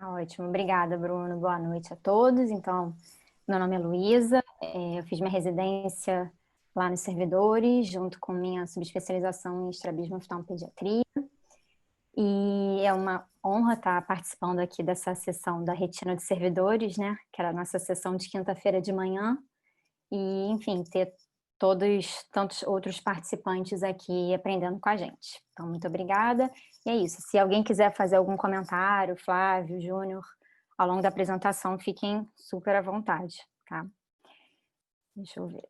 Ótimo, obrigada, Bruno. Boa noite a todos. Então, meu nome é Luísa, eu fiz minha residência lá nos servidores, junto com minha subespecialização em estrabismo oftalmopediatria. E é uma honra estar participando aqui dessa sessão da retina de servidores, né? Que era a nossa sessão de quinta-feira de manhã. E, enfim, ter tantos outros participantes aqui aprendendo com a gente. Então, muito obrigada. E é isso. Se alguém quiser fazer algum comentário, Flávio, Júnior, ao longo da apresentação, fiquem super à vontade, tá? Deixa eu ver.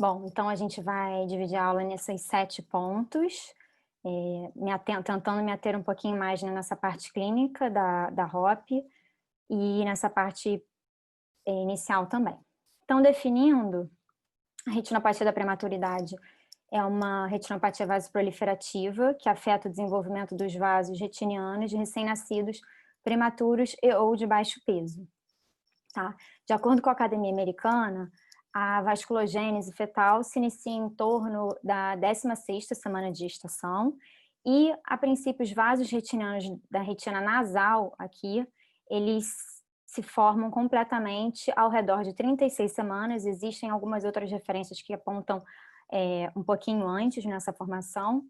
Bom, então a gente vai dividir a aula nesses 7 pontos, tentando me ater um pouquinho mais, né, nessa parte clínica da ROP e nessa parte inicial também. Então, definindo, a retinopatia da prematuridade é uma retinopatia vasoproliferativa que afeta o desenvolvimento dos vasos retinianos de recém-nascidos prematuros e ou de baixo peso. Tá? De acordo com a Academia Americana, a vasculogênese fetal se inicia em torno da 16ª semana de gestação e, a princípio, os vasos retinianos da retina nasal aqui, eles se formam completamente ao redor de 36 semanas. Existem algumas outras referências que apontam um pouquinho antes nessa formação,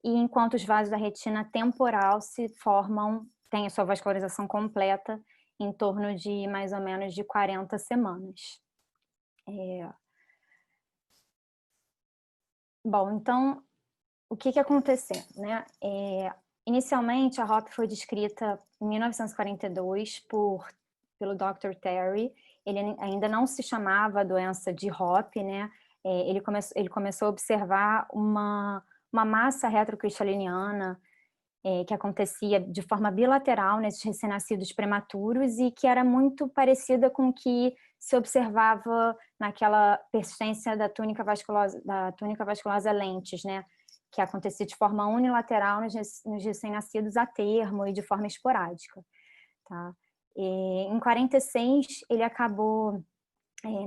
e enquanto os vasos da retina temporal se formam, têm a sua vascularização completa em torno de mais ou menos de 40 semanas. Bom, então, o que aconteceu, né? Inicialmente, a ROP foi descrita em 1942 pelo Dr. Terry. Ele ainda não se chamava doença de ROP, né? Ele começou a observar uma massa retrocristaliniana que acontecia de forma bilateral nesses recém-nascidos prematuros e que era muito parecida com o que se observava naquela persistência da túnica vasculosa lentes, né? Que acontecia de forma unilateral nos recém-nascidos a termo e de forma esporádica. Tá? Em 46, ele acabou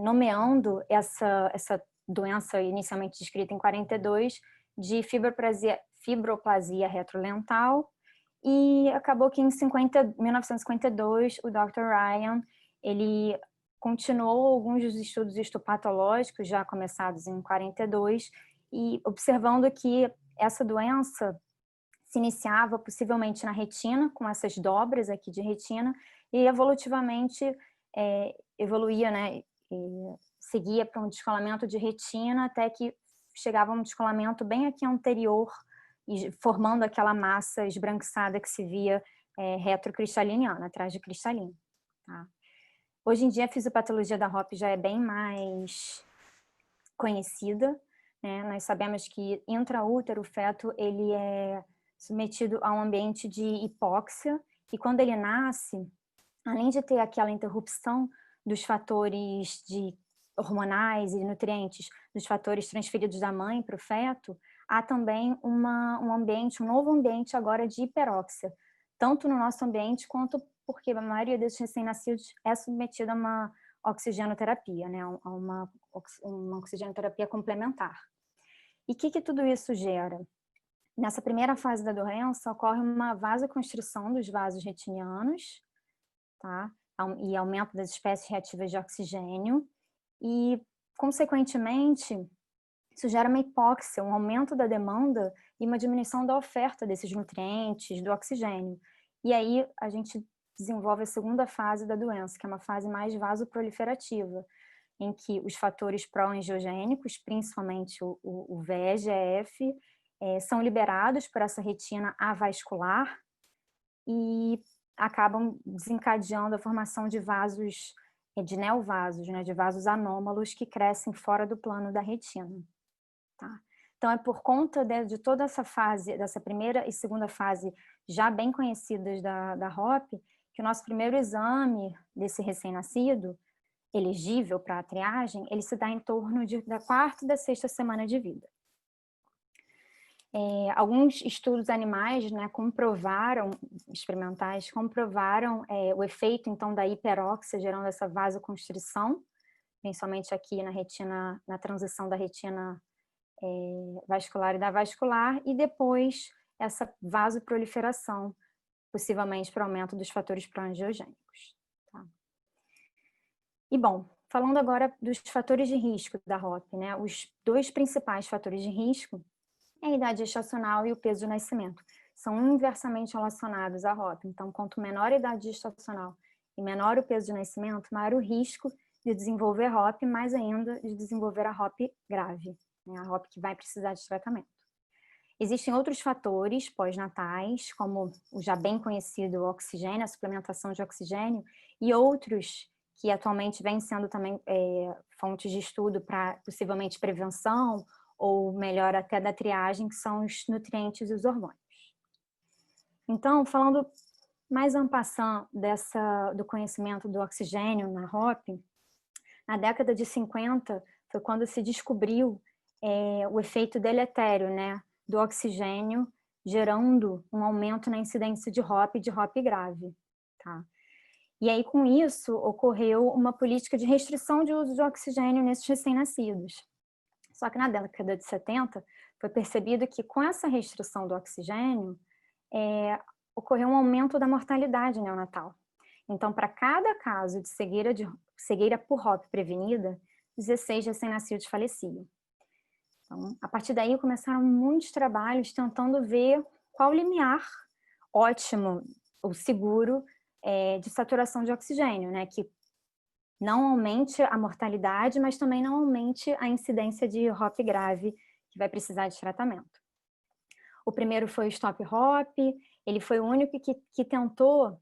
nomeando essa doença inicialmente descrita em 42 de fibroplasia retrolental, e acabou que em 1952 o Dr. Ryan ele continuou alguns dos estudos histopatológicos já começados em 42 e observando que essa doença se iniciava possivelmente na retina, com essas dobras aqui de retina, e evolutivamente evoluía, né, seguia para um descolamento de retina até que chegava a um descolamento bem aqui anterior, e formando aquela massa esbranquiçada que se via retrocristaliniana, atrás de cristalino. Tá? Hoje em dia a fisiopatologia da ROP já é bem mais conhecida, né? Nós sabemos que intraútero o feto ele é submetido a um ambiente de hipóxia, e quando ele nasce, além de ter aquela interrupção dos fatores hormonais e nutrientes, dos fatores transferidos da mãe para o feto, há também um novo ambiente agora de hiperóxia, tanto no nosso ambiente quanto porque a maioria desses recém-nascidos é submetida a uma oxigenoterapia, né, a uma oxigenoterapia complementar. E o que tudo isso gera? Nessa primeira fase da doença, ocorre uma vasoconstrição dos vasos retinianos, tá? E aumento das espécies reativas de oxigênio, e, consequentemente, isso gera uma hipóxia, um aumento da demanda e uma diminuição da oferta desses nutrientes, do oxigênio. E aí a gente desenvolve a segunda fase da doença, que é uma fase mais vasoproliferativa, em que os fatores pró-angiogênicos, principalmente o VEGF, são liberados por essa retina avascular e acabam desencadeando a formação de vasos, de neovasos, né, de vasos anômalos que crescem fora do plano da retina. Tá? Então, é por conta de toda essa fase, dessa primeira e segunda fase já bem conhecidas da ROP, que o nosso primeiro exame desse recém-nascido, elegível para a triagem, ele se dá em torno da 4ª e da 6ª semana de vida. Alguns estudos animais, né, experimentais, comprovaram o efeito, então, da hiperóxia, gerando essa vasoconstrição, principalmente aqui na retina, na transição da retina vascular e da vascular, e depois essa vasoproliferação, possivelmente por aumento dos fatores proangiogênicos. Tá? E bom, falando agora dos fatores de risco da HOP, né? Os dois principais fatores de risco é a idade gestacional e o peso do nascimento. São inversamente relacionados à HOP. Então, quanto menor a idade gestacional e menor o peso de nascimento, maior o risco de desenvolver HOP, mais ainda de desenvolver a HOP grave, né? A HOP que vai precisar de tratamento. Existem outros fatores pós-natais, como o já bem conhecido oxigênio, a suplementação de oxigênio, e outros que atualmente vêm sendo também fontes de estudo para possivelmente prevenção ou melhor até da triagem, que são os nutrientes e os hormônios. Então, falando mais en passant do conhecimento do oxigênio na HOP, na década de 50 foi quando se descobriu o efeito deletério, né, do oxigênio, gerando um aumento na incidência de HOP e de HOP grave. Tá? E aí, com isso, ocorreu uma política de restrição de uso de oxigênio nesses recém-nascidos. Só que na década de 70 foi percebido que com essa restrição do oxigênio, ocorreu um aumento da mortalidade neonatal. Então, para cada caso de cegueira por HOP prevenida, 16 recém-nascidos faleciam. Então, a partir daí começaram muitos trabalhos tentando ver qual o limiar ótimo ou seguro de saturação de oxigênio, né, que não aumente a mortalidade, mas também não aumente a incidência de HOP grave, que vai precisar de tratamento. O primeiro foi o Stop HOP, ele foi o único que tentou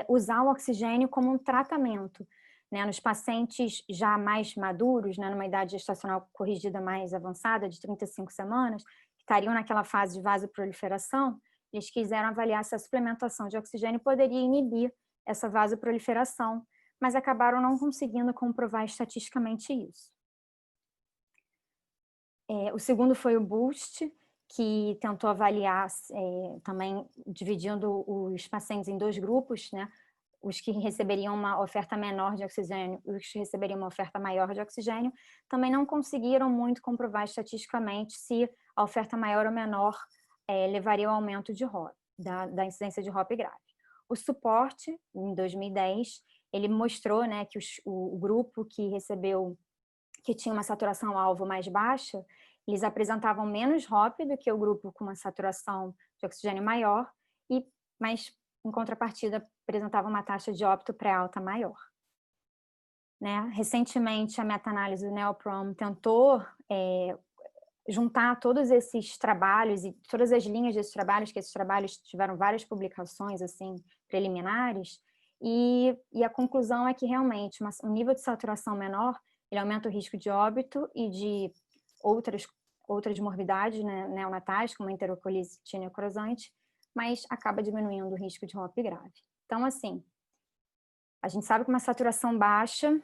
usar o oxigênio como um tratamento, né, nos pacientes já mais maduros, né, numa idade gestacional corrigida mais avançada, de 35 semanas, que estariam naquela fase de vasoproliferação, eles quiseram avaliar se a suplementação de oxigênio poderia inibir essa vasoproliferação, mas acabaram não conseguindo comprovar estatisticamente isso. O segundo foi o BOOST, que tentou avaliar também dividindo os pacientes em dois grupos, né? Os que receberiam uma oferta menor de oxigênio e os que receberiam uma oferta maior de oxigênio, também não conseguiram muito comprovar estatisticamente se a oferta maior ou menor levaria ao aumento de HOP, da incidência de HOP grave. O suporte, em 2010, ele mostrou, né, que o grupo que tinha uma saturação alvo mais baixa, eles apresentavam menos HOP do que o grupo com uma saturação de oxigênio maior, mas em contrapartida apresentavam uma taxa de óbito pré-alta maior. Né? Recentemente, a meta-análise do NEOPROM tentou juntar todos esses trabalhos e todas as linhas desses trabalhos, que esses trabalhos tiveram várias publicações assim, preliminares, e a conclusão é que realmente um nível de saturação menor ele aumenta o risco de óbito e de outras morbidades, né, neonatais, como a enterocolite necrosante, mas acaba diminuindo o risco de HOP grave. Então, assim, a gente sabe que uma saturação baixa,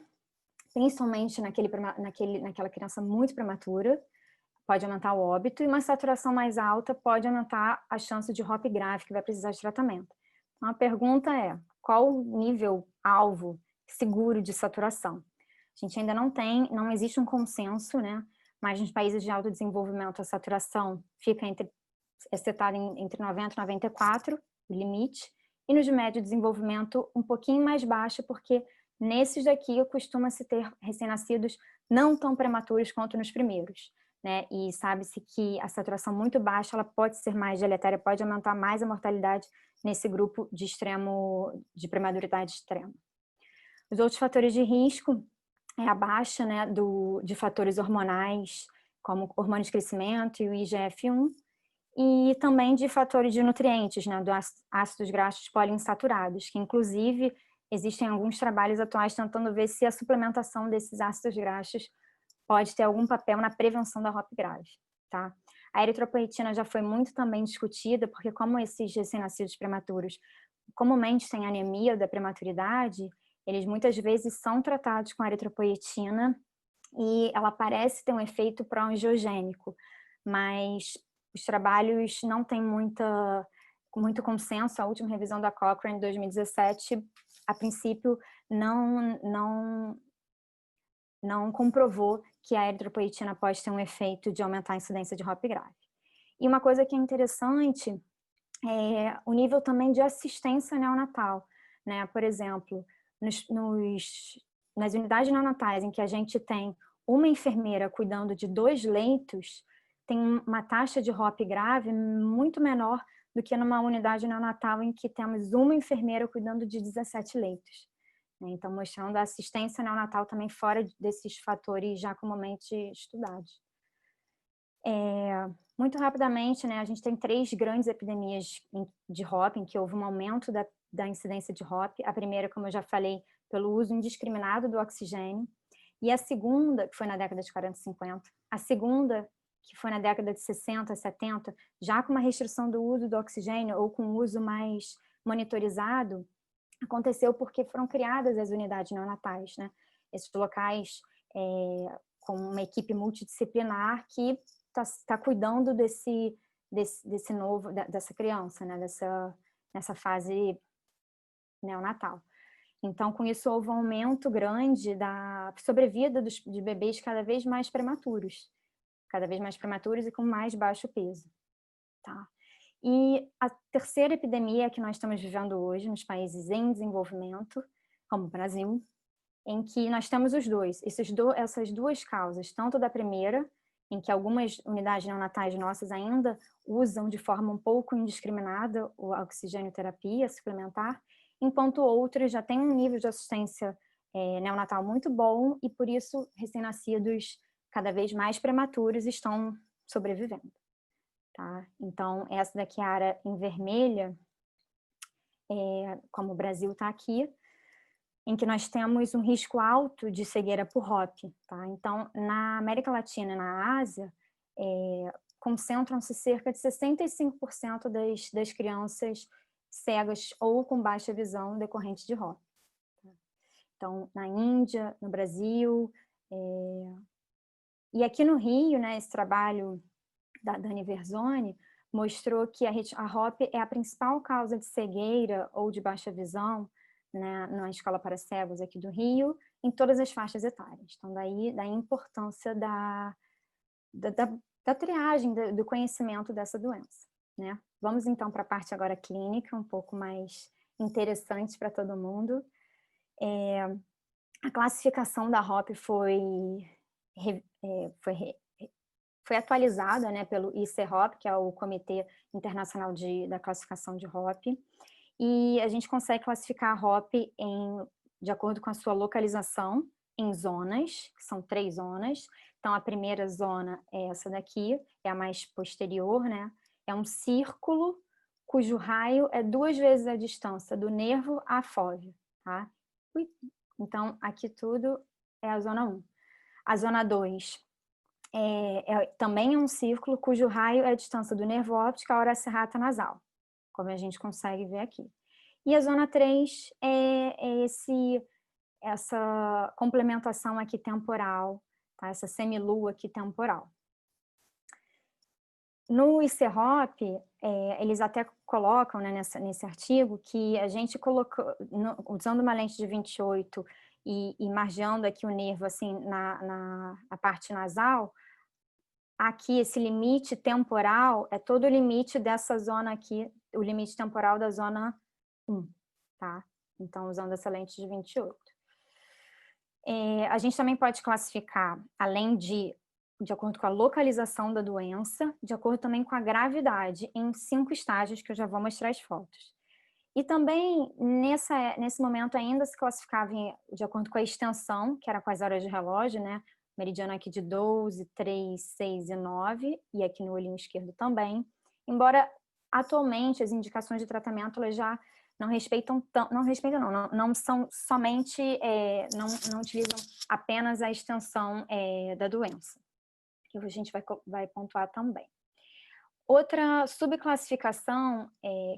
principalmente naquela criança muito prematura, pode aumentar o óbito, e uma saturação mais alta pode aumentar a chance de HOP grave, que vai precisar de tratamento. Então, a pergunta é, qual o nível alvo seguro de saturação? A gente ainda não existe um consenso, né? Mas nos países de alto desenvolvimento a saturação fica setada entre 90 e 94, o limite, e nos de médio desenvolvimento um pouquinho mais baixa, porque nesses daqui costuma-se ter recém-nascidos não tão prematuros quanto nos primeiros, né? E sabe-se que a saturação muito baixa ela pode ser mais deletéria, pode aumentar mais a mortalidade nesse grupo de prematuridade extrema. Os outros fatores de risco é a baixa, né, de fatores hormonais, como hormônio de crescimento e o IGF-1, e também de fatores de nutrientes, né, dos ácidos graxos poliinsaturados, que inclusive existem alguns trabalhos atuais tentando ver se a suplementação desses ácidos graxos pode ter algum papel na prevenção da HOP grave, tá? A eritropoetina já foi muito também discutida, porque como esses recém-nascidos prematuros comumente têm anemia da prematuridade, eles muitas vezes são tratados com a eritropoetina e ela parece ter um efeito pró-angiogênico, mas os trabalhos não têm muito consenso. A última revisão da Cochrane, em 2017, a princípio não comprovou que a eritropoetina pode ter um efeito de aumentar a incidência de HOP grave. E uma coisa que é interessante é o nível também de assistência neonatal, né? Por exemplo, nas unidades neonatais em que a gente tem uma enfermeira cuidando de 2 leitos, tem uma taxa de HOP grave muito menor do que numa unidade neonatal em que temos uma enfermeira cuidando de 17 leitos. Então, mostrando a assistência neonatal também fora desses fatores já comumente estudados. Muito rapidamente, né, a gente tem 3 grandes epidemias de HOP, em que houve um aumento da incidência de HOP. A primeira, como eu já falei, pelo uso indiscriminado do oxigênio. E a segunda, que foi na década de 40 e 50, a segunda, que foi na década de 60, 70, já com uma restrição do uso do oxigênio ou com uso mais monitorizado, aconteceu porque foram criadas as unidades neonatais, né? Esses locais com uma equipe multidisciplinar que está cuidando desse novo, dessa criança, né? Nessa fase neonatal. Então, com isso, houve um aumento grande da sobrevida de bebês cada vez mais prematuros e com mais baixo peso. Tá? E a terceira epidemia que nós estamos vivendo hoje nos países em desenvolvimento, como o Brasil, em que nós temos os dois, essas duas causas, tanto da primeira, em que algumas unidades neonatais nossas ainda usam de forma um pouco indiscriminada a oxigênio-terapia suplementar, enquanto outras já têm um nível de assistência neonatal muito bom e, por isso, recém-nascidos cada vez mais prematuros estão sobrevivendo. Tá? Então, essa daqui é a área em vermelha, como o Brasil está aqui, em que nós temos um risco alto de cegueira por HOP. Tá? Então, na América Latina e na Ásia, concentram-se cerca de 65% das crianças cegas ou com baixa visão decorrente de HOP. Então, na Índia, no Brasil, e aqui no Rio, né, esse trabalho da Dani Verzoni mostrou que a HOP é a principal causa de cegueira ou de baixa visão, né, na escola para cegos aqui do Rio, em todas as faixas etárias. Então, daí a importância da triagem, do conhecimento dessa doença. Né? Vamos então para a parte agora clínica, um pouco mais interessante para todo mundo. A classificação da HOP foi atualizada, né, pelo ICHOP, que é o Comitê Internacional da Classificação de HOP, e a gente consegue classificar a HOP de acordo com a sua localização em zonas, que são 3 zonas. Então, a primeira zona é essa daqui, é a mais posterior, né? É um círculo cujo raio é 2 vezes a distância do nervo à fóvea, tá? Então, aqui tudo é a zona 1. A zona 2 também é um círculo cujo raio é a distância do nervo óptico à hora serrata nasal, como a gente consegue ver aqui. E a zona 3 é essa complementação aqui temporal, tá? Essa semilua aqui temporal. No ICHOP, eles até colocam, né, nesse artigo que a gente colocou, usando uma lente de 28 e margeando aqui o nervo assim, na parte nasal, aqui esse limite temporal é todo o limite dessa zona aqui, o limite temporal da zona 1, tá? Então, usando essa lente de 28. A gente também pode classificar, além de acordo com a localização da doença, de acordo também com a gravidade, em 5 estágios que eu já vou mostrar as fotos. E também, nesse momento, ainda se classificava de acordo com a extensão, que era com as horas de relógio, né? Meridiano aqui de 12, 3, 6 e 9, e aqui no olhinho esquerdo também. Embora, atualmente, as indicações de tratamento, elas já não são somente, não utilizam apenas a extensão da doença, que a gente vai pontuar também. Outra subclassificação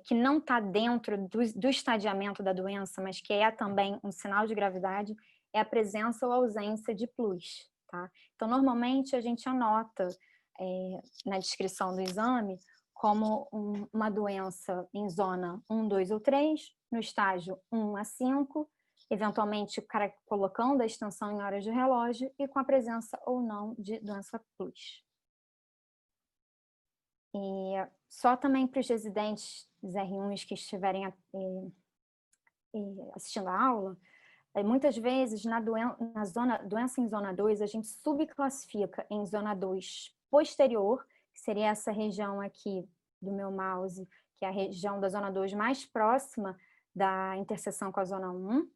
que não está dentro do estadiamento da doença, mas que é também um sinal de gravidade, é a presença ou ausência de plus. Tá? Então, normalmente, a gente anota na descrição do exame como uma doença em zona 1, 2 ou 3, no estágio 1 a 5, eventualmente o cara colocando a extensão em horas de relógio e com a presença ou não de doença plus. Só também para os residentes R1 que estiverem assistindo a aula, muitas vezes na doença em zona 2, a gente subclassifica em zona 2 posterior, que seria essa região aqui do meu mouse, que é a região da zona 2 mais próxima da interseção com a zona 1,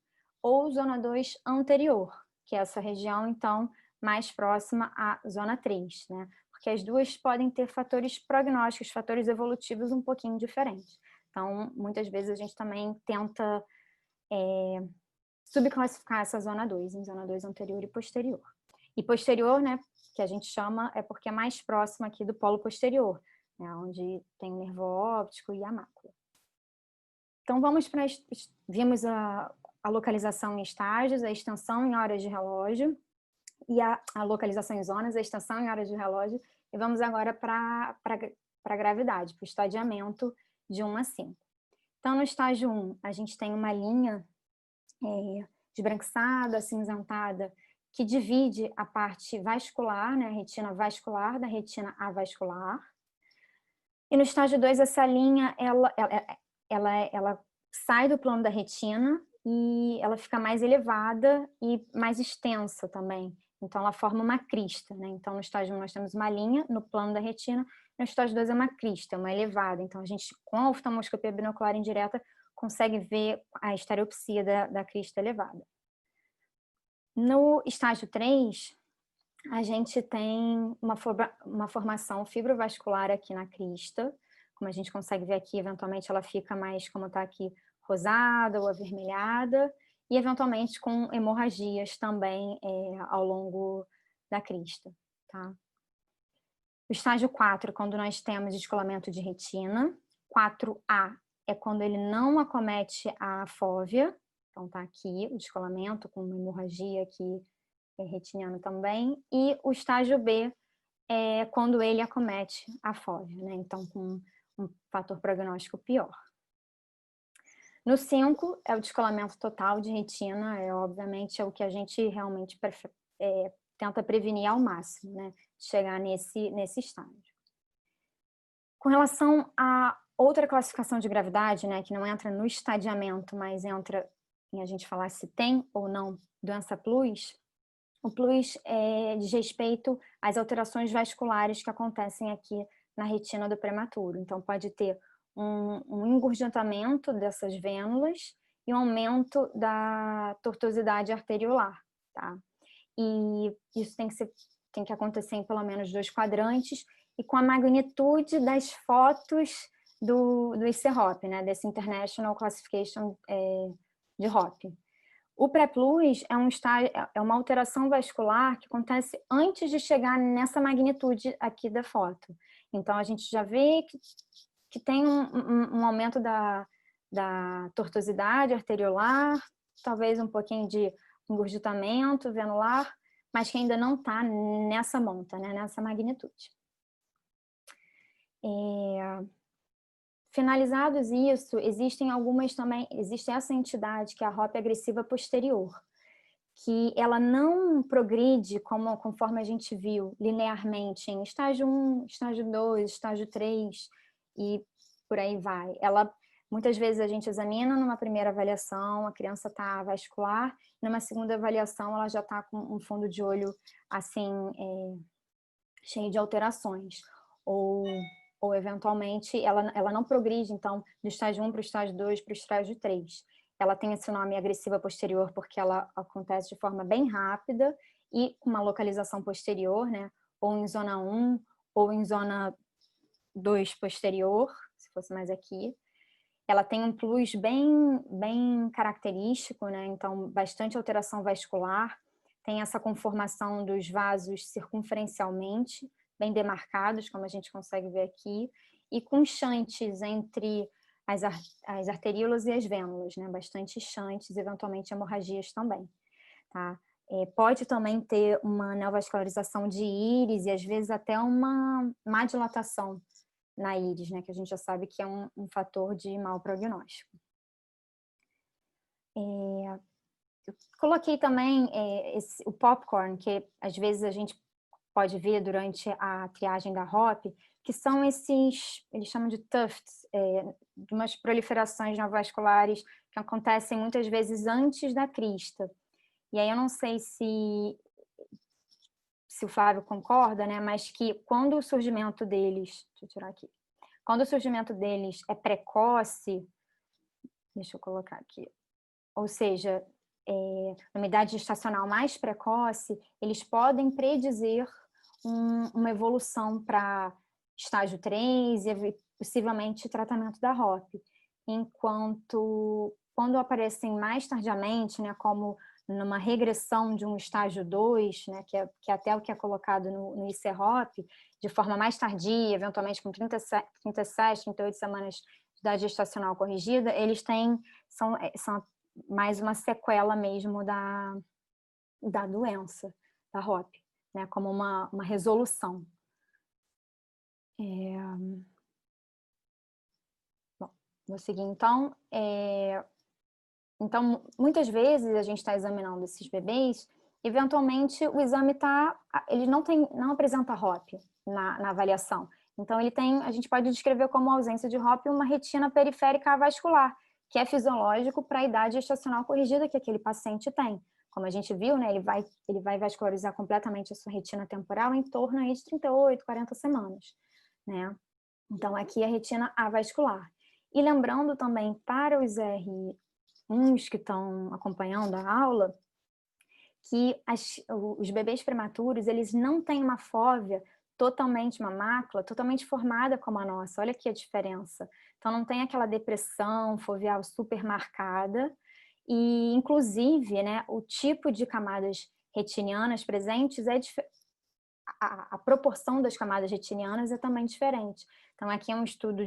ou zona 2 anterior, que é essa região, então, mais próxima à zona 3, né? Porque as duas podem ter fatores prognósticos, fatores evolutivos um pouquinho diferentes. Então, muitas vezes a gente também tenta subclassificar essa zona 2, em zona 2 anterior e posterior. E posterior, né, que a gente chama, é porque é mais próximo aqui do polo posterior, né, onde tem o nervo óptico e a mácula. Então, vimos a localização em estágios, a extensão em horas de relógio, e a localização em zonas, a extensão em horas de relógio, e vamos agora para a gravidade, para o estadiamento de 1 a 5. Então, no estágio 1, a gente tem uma linha esbranquiçada, acinzentada, que divide a parte vascular, né, a retina vascular da retina avascular. E no estágio 2, essa linha, ela sai do plano da retina e ela fica mais elevada e mais extensa também. Então, ela forma uma crista, né? Então, no estágio 1, nós temos uma linha no plano da retina, no estágio 2 é uma crista, uma elevada. Então, a gente, com a oftalmoscopia binocular indireta, consegue ver a estereopsia da crista elevada. No estágio 3, a gente tem uma formação fibrovascular aqui na crista, como a gente consegue ver aqui, eventualmente ela fica mais, como está aqui, rosada ou avermelhada, e eventualmente com hemorragias também ao longo da crista, tá? O estágio 4, quando nós temos descolamento de retina. 4A é quando ele não acomete a fóvea, então tá aqui o descolamento com uma hemorragia aqui retiniana também, e o estágio B é quando ele acomete a fóvea, né? Então com um fator prognóstico pior. No 5 é o descolamento total de retina, obviamente é o que a gente realmente tenta prevenir ao máximo, né? Chegar nesse estágio. Com relação a outra classificação de gravidade, né, que não entra no estadiamento, mas entra em a gente falar se tem ou não doença plus, o plus diz respeito às alterações vasculares que acontecem aqui na retina do prematuro. Então, pode ter um engurgitamento dessas vênulas e um aumento da tortuosidade arteriolar, tá? E isso tem que acontecer em pelo menos 2 quadrantes e com a magnitude das fotos do ICHOP, né, desse International Classification de HOP. O pré-plus é uma alteração vascular que acontece antes de chegar nessa magnitude aqui da foto. Então, a gente já vê que tem um aumento da tortuosidade arteriolar, talvez um pouquinho de engurgitamento venular, mas que ainda não está nessa monta, né, nessa magnitude. Finalizados isso, existe essa entidade que é a HOP agressiva posterior, que ela não progride conforme a gente viu linearmente em estágio 1, estágio 2, estágio 3 e por aí vai. Muitas vezes a gente examina numa primeira avaliação, a criança está vascular, numa segunda avaliação ela já está com um fundo de olho assim, cheio de alterações, ou eventualmente ela não progride, então, do estágio 1 para o estágio 2 para o estágio 3. Ela tem esse nome agressiva posterior porque ela acontece de forma bem rápida e com uma localização posterior, né? Ou em zona 1 ou em zona 2 posterior, se fosse mais aqui. Ela tem um plus bem característico, né? Então, bastante alteração vascular, tem essa conformação dos vasos circunferencialmente, bem demarcados, como a gente consegue ver aqui, e com chantes entre as arteríolas e as vênulas, né? Bastante chantes, eventualmente hemorragias também, tá? Pode também ter uma neovascularização de íris e às vezes até uma má dilatação na íris, né? Que a gente já sabe que é um fator de mau prognóstico. Coloquei também o popcorn, que às vezes a gente pode ver durante a triagem da HOP, que são esses, eles chamam de tufts, de umas proliferações neovasculares que acontecem muitas vezes antes da crista. E aí eu não sei se o Flávio concorda, né, mas que quando o surgimento deles, deixa eu tirar aqui, quando o surgimento deles é precoce, deixa eu colocar aqui, ou seja, numa idade gestacional mais precoce, eles podem predizer uma evolução para estágio 3 e possivelmente tratamento da ROP. Enquanto, quando aparecem mais tardiamente, né, como numa regressão de um estágio 2, né, que é até o que é colocado no ICROP, de forma mais tardia, eventualmente com 37, 38 semanas de idade gestacional corrigida, eles são mais uma sequela mesmo da doença, da ROP, né, como uma resolução. Bom, vou seguir então. Então, muitas vezes a gente está examinando esses bebês, eventualmente o exame ele não apresenta ROP na avaliação. Então, a gente pode descrever como ausência de ROP uma retina periférica avascular, que é fisiológico para a idade gestacional corrigida que aquele paciente tem. Como a gente viu, né, ele vai vascularizar completamente a sua retina temporal em torno aí de 38, 40 semanas, né? Então, aqui é a retina avascular. E lembrando também para os uns que estão acompanhando a aula, que os bebês prematuros, eles não têm uma fóvea totalmente, uma mácula totalmente formada como a nossa. Olha aqui a diferença. Então, não tem aquela depressão foveal super marcada e, inclusive, né, o tipo de camadas retinianas presentes a proporção das camadas retinianas é também diferente. Então, aqui é um estudo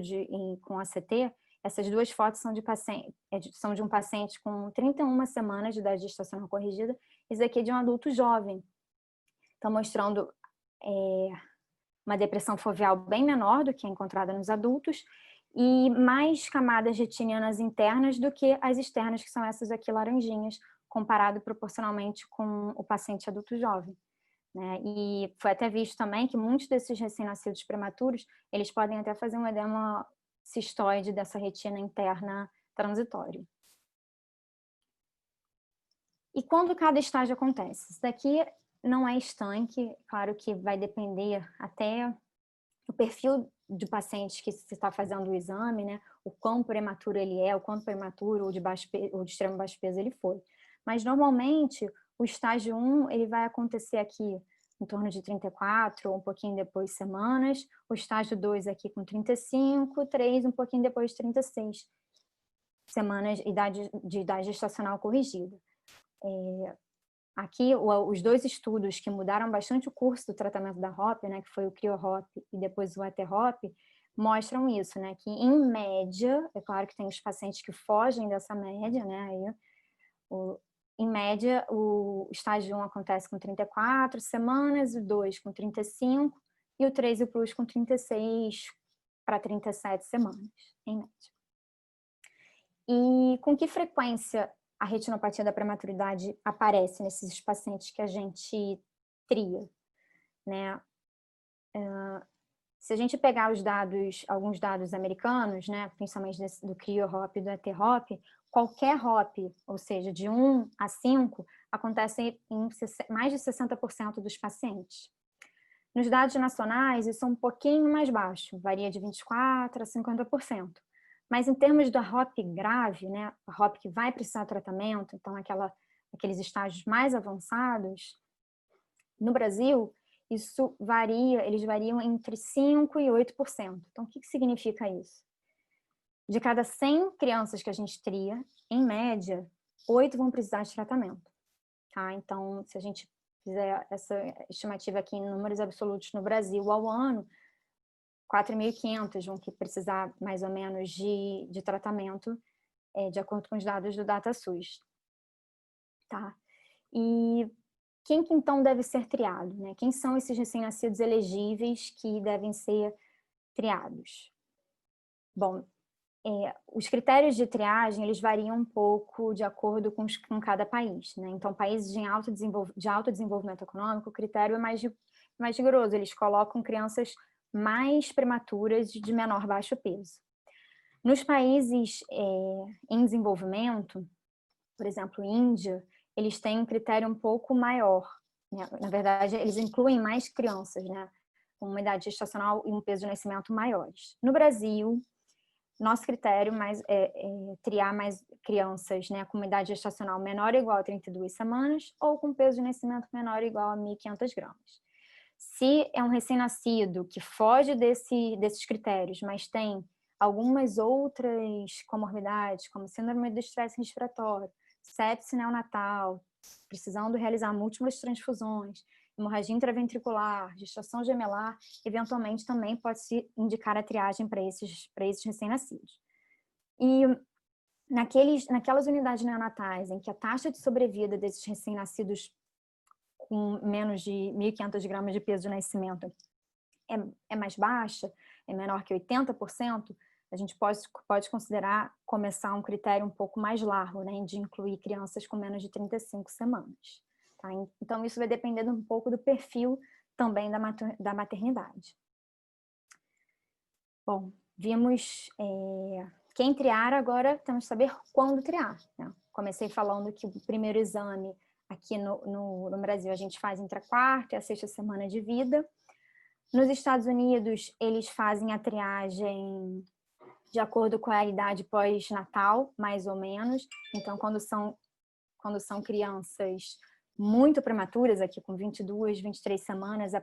com ACT. Essas duas fotos são de um paciente com 31 semanas de idade gestacional corrigida. Esse aqui é de um adulto jovem. Então, mostrando uma depressão foveal bem menor do que é encontrada nos adultos e mais camadas retinianas internas do que as externas, que são essas aqui laranjinhas, comparado proporcionalmente com o paciente adulto jovem. Né? E foi até visto também que muitos desses recém-nascidos prematuros, eles podem até fazer um edema cistoide dessa retina interna transitório. E quando cada estágio acontece? Isso daqui não é estanque, claro que vai depender até do perfil de paciente que se está fazendo o exame, né? O quão prematuro ele é, o quanto prematuro ou de extremo baixo peso ele foi. Mas normalmente o estágio 1 ele vai acontecer aqui em torno de 34, ou um pouquinho depois semanas, o estágio 2 aqui com 35, 3 um pouquinho depois de 36 semanas de idade gestacional corrigida. Aqui, os dois estudos que mudaram bastante o curso do tratamento da ROP, né, que foi o CRIO-ROP e depois o AT-ROP, mostram isso, né, que em média, é claro que tem os pacientes que fogem dessa média, né, aí, em média, o estágio 1 acontece com 34 semanas, o 2 com 35 e o 3 e o plus com 36 para 37 semanas, em média. E com que frequência a retinopatia da prematuridade aparece nesses pacientes que a gente tria, né? Se a gente pegar alguns dados americanos, né, principalmente do CRIO-ROP e do AT-ROP, qualquer ROP, ou seja, de 1 a 5, acontece em mais de 60% dos pacientes. Nos dados nacionais, isso é um pouquinho mais baixo, varia de 24% a 50%. Mas em termos da ROP grave, né, a ROP que vai precisar de tratamento, então aqueles estágios mais avançados, no Brasil, isso varia, eles variam entre 5% e 8%. Então, o que significa isso? De cada 100 crianças que a gente tria, em média, 8 vão precisar de tratamento. Tá? Então, se a gente fizer essa estimativa aqui em números absolutos no Brasil ao ano, 4.500 vão precisar mais ou menos de tratamento, de acordo com os dados do DataSUS. Tá? E quem que então deve ser triado? Né? Quem são esses recém-nascidos elegíveis que devem ser triados? Bom, os critérios de triagem, eles variam um pouco de acordo com cada país. Né? Então, países de alto desenvolvimento econômico, o critério é mais rigoroso. Eles colocam crianças mais prematuras de menor baixo peso. Nos países em desenvolvimento, por exemplo, Índia, eles têm um critério um pouco maior, né? Na verdade, eles incluem mais crianças, né? Com uma idade gestacional e um peso de nascimento maiores. No Brasil, nosso critério é triar mais crianças, né, com uma idade gestacional menor ou igual a 32 semanas ou com peso de nascimento menor ou igual a 1.500 gramas. Se é um recém-nascido que foge desses critérios, mas tem algumas outras comorbidades, como síndrome do estresse respiratório, sepse neonatal, precisando realizar múltiplas transfusões, hemorragia intraventricular, gestação gemelar, eventualmente também pode-se indicar a triagem para esses recém-nascidos. E naquelas unidades neonatais em que a taxa de sobrevida desses recém-nascidos com menos de 1.500 gramas de peso de nascimento é mais baixa, é menor que 80%, a gente pode considerar começar um critério um pouco mais largo, né, de incluir crianças com menos de 35 semanas. Tá? Então, isso vai depender um pouco do perfil também da maternidade. Bom, vimos quem triar, agora temos que saber quando triar. Né? Comecei falando que o primeiro exame aqui no Brasil a gente faz entre a 4ª e a 6ª semana de vida. Nos Estados Unidos, eles fazem a triagem de acordo com a idade pós-natal, mais ou menos. Então, quando são crianças muito prematuras, aqui com 22, 23 semanas,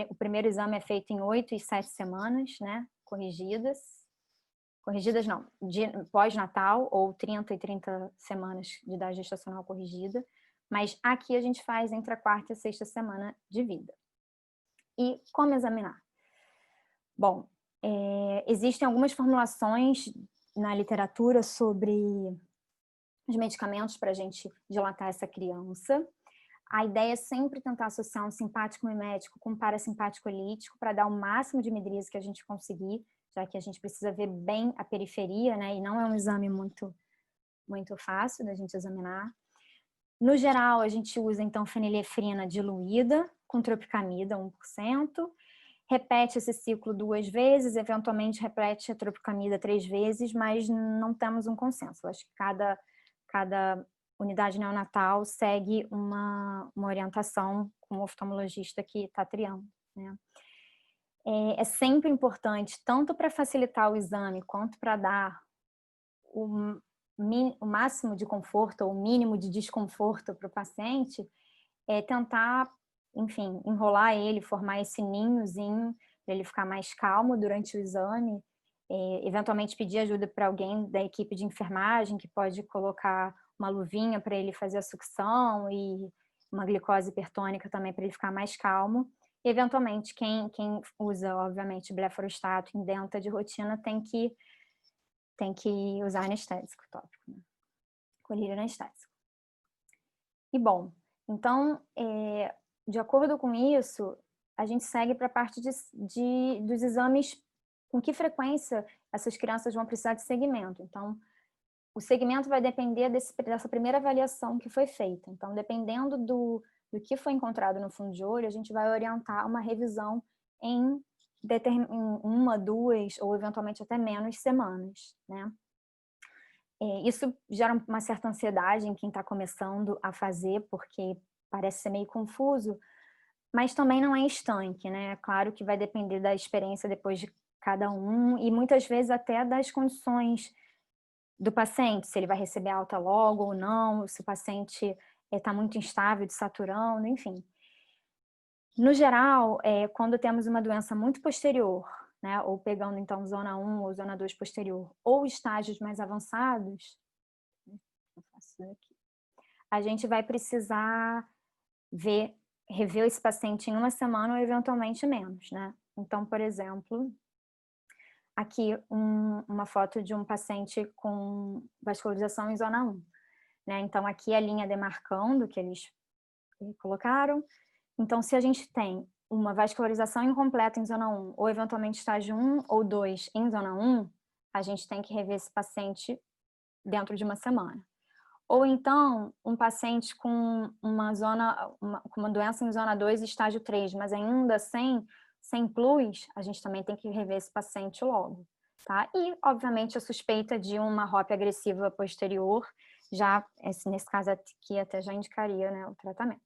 o primeiro exame é feito em 8 e 7 semanas, né? Corrigidas não, pós-natal, ou 30 e 30 semanas de idade gestacional corrigida. Mas aqui a gente faz entre a 4ª e a 6ª semana de vida. E como examinar? Bom, existem algumas formulações na literatura sobre os medicamentos para a gente dilatar essa criança. A ideia é sempre tentar associar um simpático mimético com um parasimpático lítico para dar o máximo de midríase que a gente conseguir, já que a gente precisa ver bem a periferia, né? E não é um exame muito fácil da gente examinar. No geral, a gente usa, então, fenilefrina diluída com tropicamida, 1%. Repete esse ciclo 2 vezes, eventualmente repete a tropicamida 3 vezes, mas não temos um consenso. Eu acho que cada unidade neonatal segue uma orientação com o oftalmologista que está triando, né? É sempre importante, tanto para facilitar o exame, quanto para dar o máximo de conforto ou o mínimo de desconforto para o paciente, tentar, enfim, enrolar ele, formar esse ninhozinho, para ele ficar mais calmo durante o exame, eventualmente pedir ajuda para alguém da equipe de enfermagem, que pode colocar uma luvinha para ele fazer a sucção e uma glicose hipertônica também para ele ficar mais calmo. E, eventualmente, quem usa, obviamente, blefarostato em denta de rotina tem que usar anestésico tópico, né? Colírio anestésico. E, bom, então, de acordo com isso, a gente segue para a parte dos exames, com que frequência essas crianças vão precisar de segmento. Então, o segmento vai depender dessa primeira avaliação que foi feita. Então, dependendo do que foi encontrado no fundo de olho, a gente vai orientar uma revisão em 1, 2 ou eventualmente até menos semanas, né? Isso gera uma certa ansiedade em quem está começando a fazer, porque parece ser meio confuso, mas também não é estanque, né? Claro que vai depender da experiência depois de cada um e muitas vezes até das condições do paciente, se ele vai receber alta logo ou não, se o paciente está muito instável, desaturando, enfim. No geral, quando temos uma doença muito posterior, né, ou pegando então zona 1 ou zona 2 posterior, ou estágios mais avançados, a gente vai precisar rever esse paciente em 1 semana ou eventualmente menos, né? Então, por exemplo, aqui uma foto de um paciente com vascularização em zona 1, né? Então, aqui a linha demarcando que eles colocaram. Então, se a gente tem uma vascularização incompleta em zona 1, ou eventualmente estágio 1 ou 2 em zona 1, a gente tem que rever esse paciente dentro de 1 semana. Ou então, um paciente com uma doença em zona 2, estágio 3, mas ainda sem sem plus, a gente também tem que rever esse paciente logo, tá? E, obviamente, a suspeita de uma HOP agressiva posterior, já, nesse caso aqui, até já indicaria, né, o tratamento.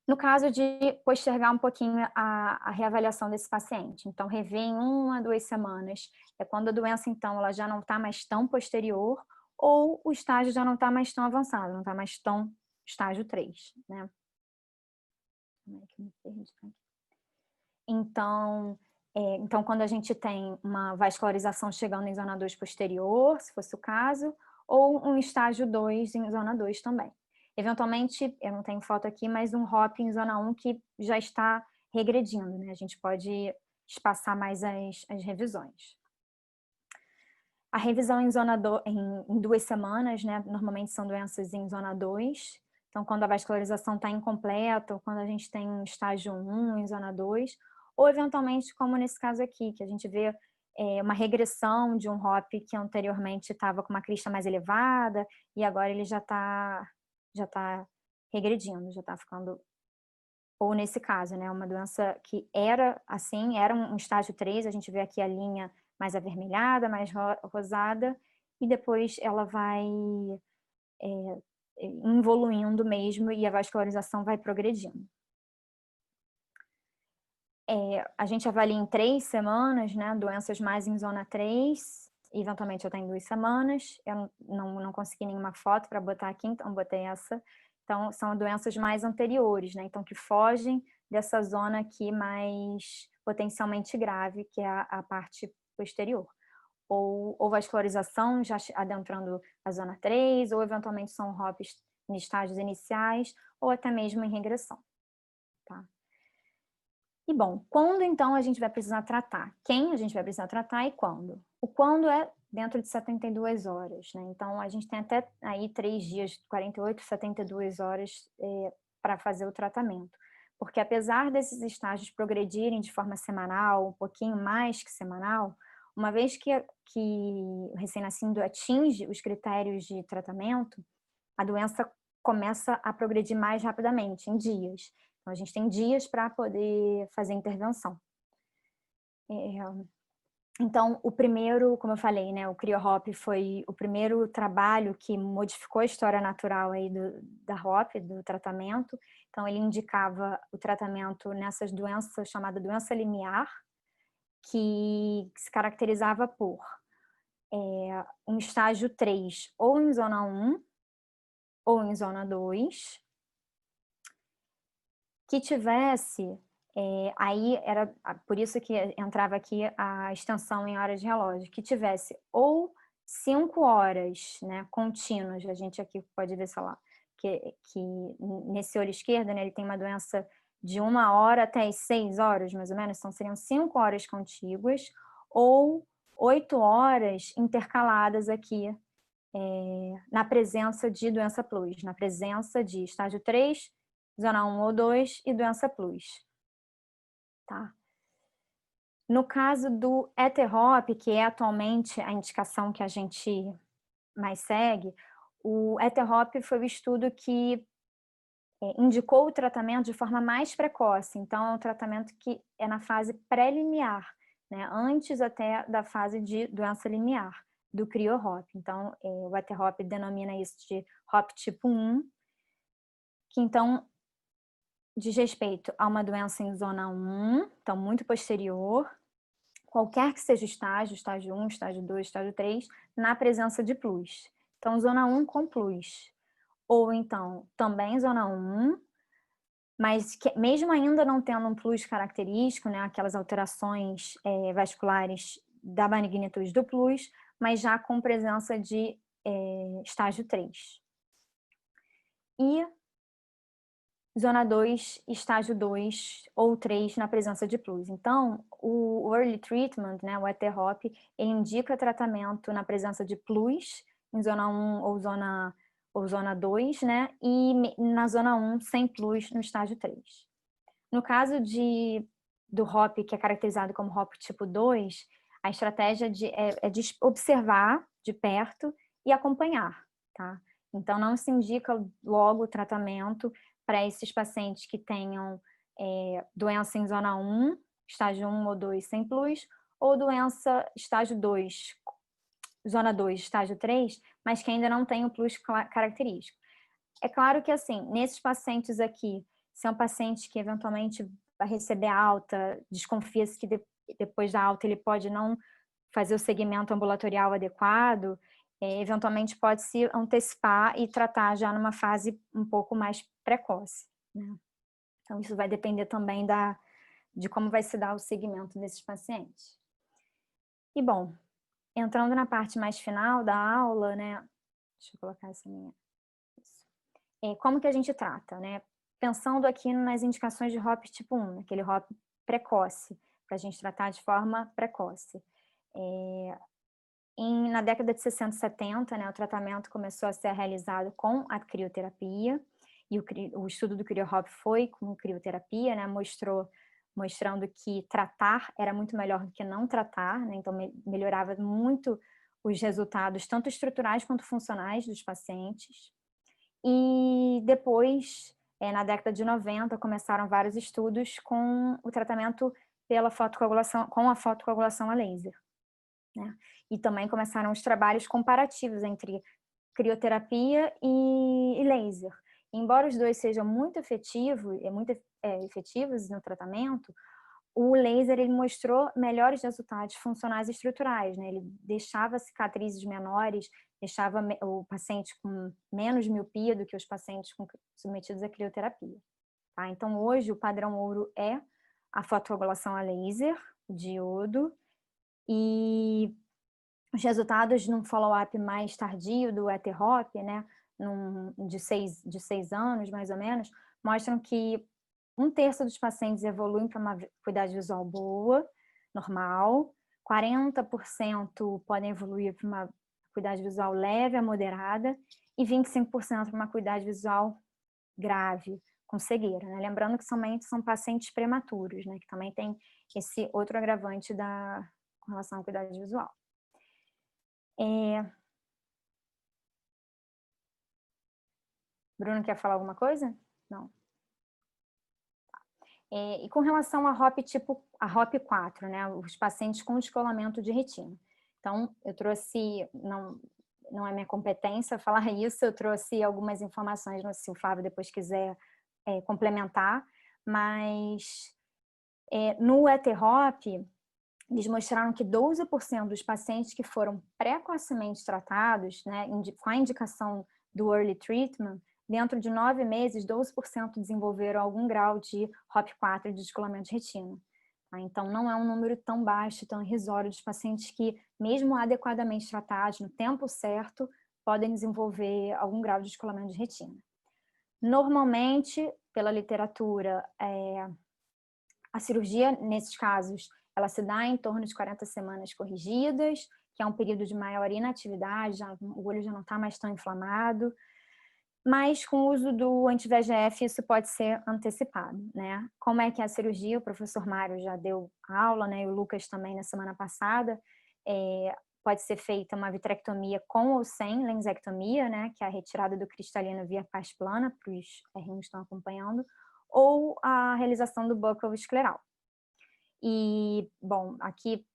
No caso de postergar um pouquinho a reavaliação desse paciente, então rever em 1 a 2 semanas, é quando a doença, então, ela já não está mais tão posterior, ou o estágio já não está mais tão avançado, não está mais tão estágio 3, né? Como é que eu me perdi aqui? Então, quando a gente tem uma vascularização chegando em zona 2 posterior, se fosse o caso, ou um estágio 2 em zona 2 também. Eventualmente, eu não tenho foto aqui, mas um HOP em zona 1 que já está regredindo, né? A gente pode espaçar mais as revisões. A revisão em zona 2, em 2 semanas, né? Normalmente são doenças em zona 2. Então, quando a vascularização está incompleta, ou quando a gente tem um estágio 1 em zona 2, ou eventualmente, como nesse caso aqui, que a gente vê uma regressão de um HOP que anteriormente estava com uma crista mais elevada, e agora ele já está regredindo, já está ficando, ou nesse caso, né, uma doença que era assim, era um estágio 3, a gente vê aqui a linha mais avermelhada, mais rosada, e depois ela vai evoluindo mesmo e a vascularização vai progredindo. A gente avalia em 3 semanas, né, doenças mais em zona 3, eventualmente até em 2 semanas, eu não consegui nenhuma foto para botar aqui, então botei essa. Então, são doenças mais anteriores, né, então que fogem dessa zona aqui mais potencialmente grave, que é a parte posterior. Ou vascularização já adentrando a zona 3, ou eventualmente são HOPs em estágios iniciais, ou até mesmo em regressão, tá? E bom, quando então a gente vai precisar tratar? Quem a gente vai precisar tratar e quando? O quando é dentro de 72 horas, né? Então a gente tem até aí 3 dias, 48, 72 horas para fazer o tratamento. Porque apesar desses estágios progredirem de forma semanal, um pouquinho mais que semanal, uma vez que o recém-nascido atinge os critérios de tratamento, a doença começa a progredir mais rapidamente, em dias. Então, a gente tem dias para poder fazer intervenção. Então, o primeiro, como eu falei, né, o CrioHOP foi o primeiro trabalho que modificou a história natural aí da HOP, do tratamento. Então, ele indicava o tratamento nessas doenças, chamada doença limiar, que se caracterizava por um estágio 3, ou em zona 1, ou em zona 2, que tivesse, aí era por isso que entrava aqui a extensão em horas de relógio, que tivesse ou 5 horas, né, contínuas, a gente aqui pode ver, sei lá, que nesse olho esquerdo, né, ele tem uma doença de 1 hora até as 6 horas, mais ou menos, então seriam 5 horas contíguas, ou 8 horas intercaladas aqui, na presença de doença plus, na presença de estágio 3, zona 1 ou 2 e doença plus, tá? No caso do ETHOP, que é atualmente a indicação que a gente mais segue, o ETHOP foi o estudo que indicou o tratamento de forma mais precoce, então é um tratamento que é na fase pré-limiar, né, antes até da fase de doença limiar, do CrioHOP. Então, o ETHOP denomina isso de HOP tipo 1, que então diz respeito a uma doença em zona 1, então muito posterior, qualquer que seja o estágio 1, estágio 2, estágio 3, na presença de plus. Então, zona 1 com plus. Ou então, também zona 1, mas que, mesmo ainda não tendo um plus característico, né, aquelas alterações vasculares da magnitude do plus, mas já com presença de estágio 3. E zona 2, estágio 2 ou 3 na presença de plus. Então, o early treatment, né, o ETHOP, ele indica tratamento na presença de plus, em zona 1 ou zona 2, né, e na zona 1 sem plus no estágio 3. No caso do HOP, que é caracterizado como HOP tipo 2, a estratégia é de observar de perto e acompanhar, tá? Então, não se indica logo o tratamento para esses pacientes que tenham doença em zona 1, estágio 1 ou 2 sem plus, ou doença estágio 2, zona 2, estágio 3, mas que ainda não tem o plus característico. É claro que, assim, nesses pacientes aqui, se é um paciente que eventualmente vai receber alta, desconfia-se que depois da alta ele pode não fazer o segmento ambulatorial adequado, eventualmente pode se antecipar e tratar já numa fase um pouco mais precoce, né? Então, isso vai depender também de como vai se dar o segmento desses pacientes. E, bom, entrando na parte mais final da aula, né? Deixa eu colocar essa minha... Como que a gente trata, né? Pensando aqui nas indicações de HOP tipo 1, aquele HOP precoce, para a gente tratar de forma precoce. Na década de 60 e 70, né, o tratamento começou a ser realizado com a crioterapia, e o estudo do CrioHop foi com crioterapia, né, mostrando que tratar era muito melhor do que não tratar, né, então melhorava muito os resultados, tanto estruturais quanto funcionais dos pacientes. E depois, na década de 90, começaram vários estudos com o tratamento pela fotocoagulação, com a fotocoagulação a laser, né? E também começaram os trabalhos comparativos entre crioterapia e laser. Embora os dois sejam muito efetivos no tratamento, o laser ele mostrou melhores resultados funcionais e estruturais, né? Ele deixava cicatrizes menores, deixava o paciente com menos miopia do que os pacientes submetidos à crioterapia. Tá? Então, hoje, o padrão ouro é a fotocoagulação a laser, o diodo, e os resultados num follow-up mais tardio do ETHOP, né, de 6 anos, mais ou menos, mostram que 1/3 dos pacientes evoluem para uma acuidade visual boa, normal, 40% podem evoluir para uma acuidade visual leve a moderada e 25% para uma acuidade visual grave, com cegueira, né? Lembrando que somente são pacientes prematuros, né, que também tem esse outro agravante com relação à acuidade visual. Bruno, quer falar alguma coisa? Não. E com relação a HOP 4, né, os pacientes com descolamento de retina. Então, eu trouxe, não é minha competência falar isso, eu trouxe algumas informações, não sei se o Flávio depois quiser complementar, mas no ETHOP, eles mostraram que 12% dos pacientes que foram precocemente tratados, né, com a indicação do early treatment, dentro de 9 meses, 12% desenvolveram algum grau de HOP4 de descolamento de retina. Tá? Então, não é um número tão baixo, tão irrisório dos pacientes que, mesmo adequadamente tratados, no tempo certo, podem desenvolver algum grau de descolamento de retina. Normalmente, pela literatura, a cirurgia, nesses casos, ela se dá em torno de 40 semanas corrigidas, que é um período de maior inatividade, o olho já não está mais tão inflamado, mas com o uso do anti-VEGF isso pode ser antecipado, né? Como é que é a cirurgia? O professor Mário já deu aula, né? E o Lucas também na semana passada. Pode ser feita uma vitrectomia com ou sem lensectomia, né? Que é a retirada do cristalino via paz plana, para os R1 que estão acompanhando, ou a realização do buccal escleral. E, bom, aqui,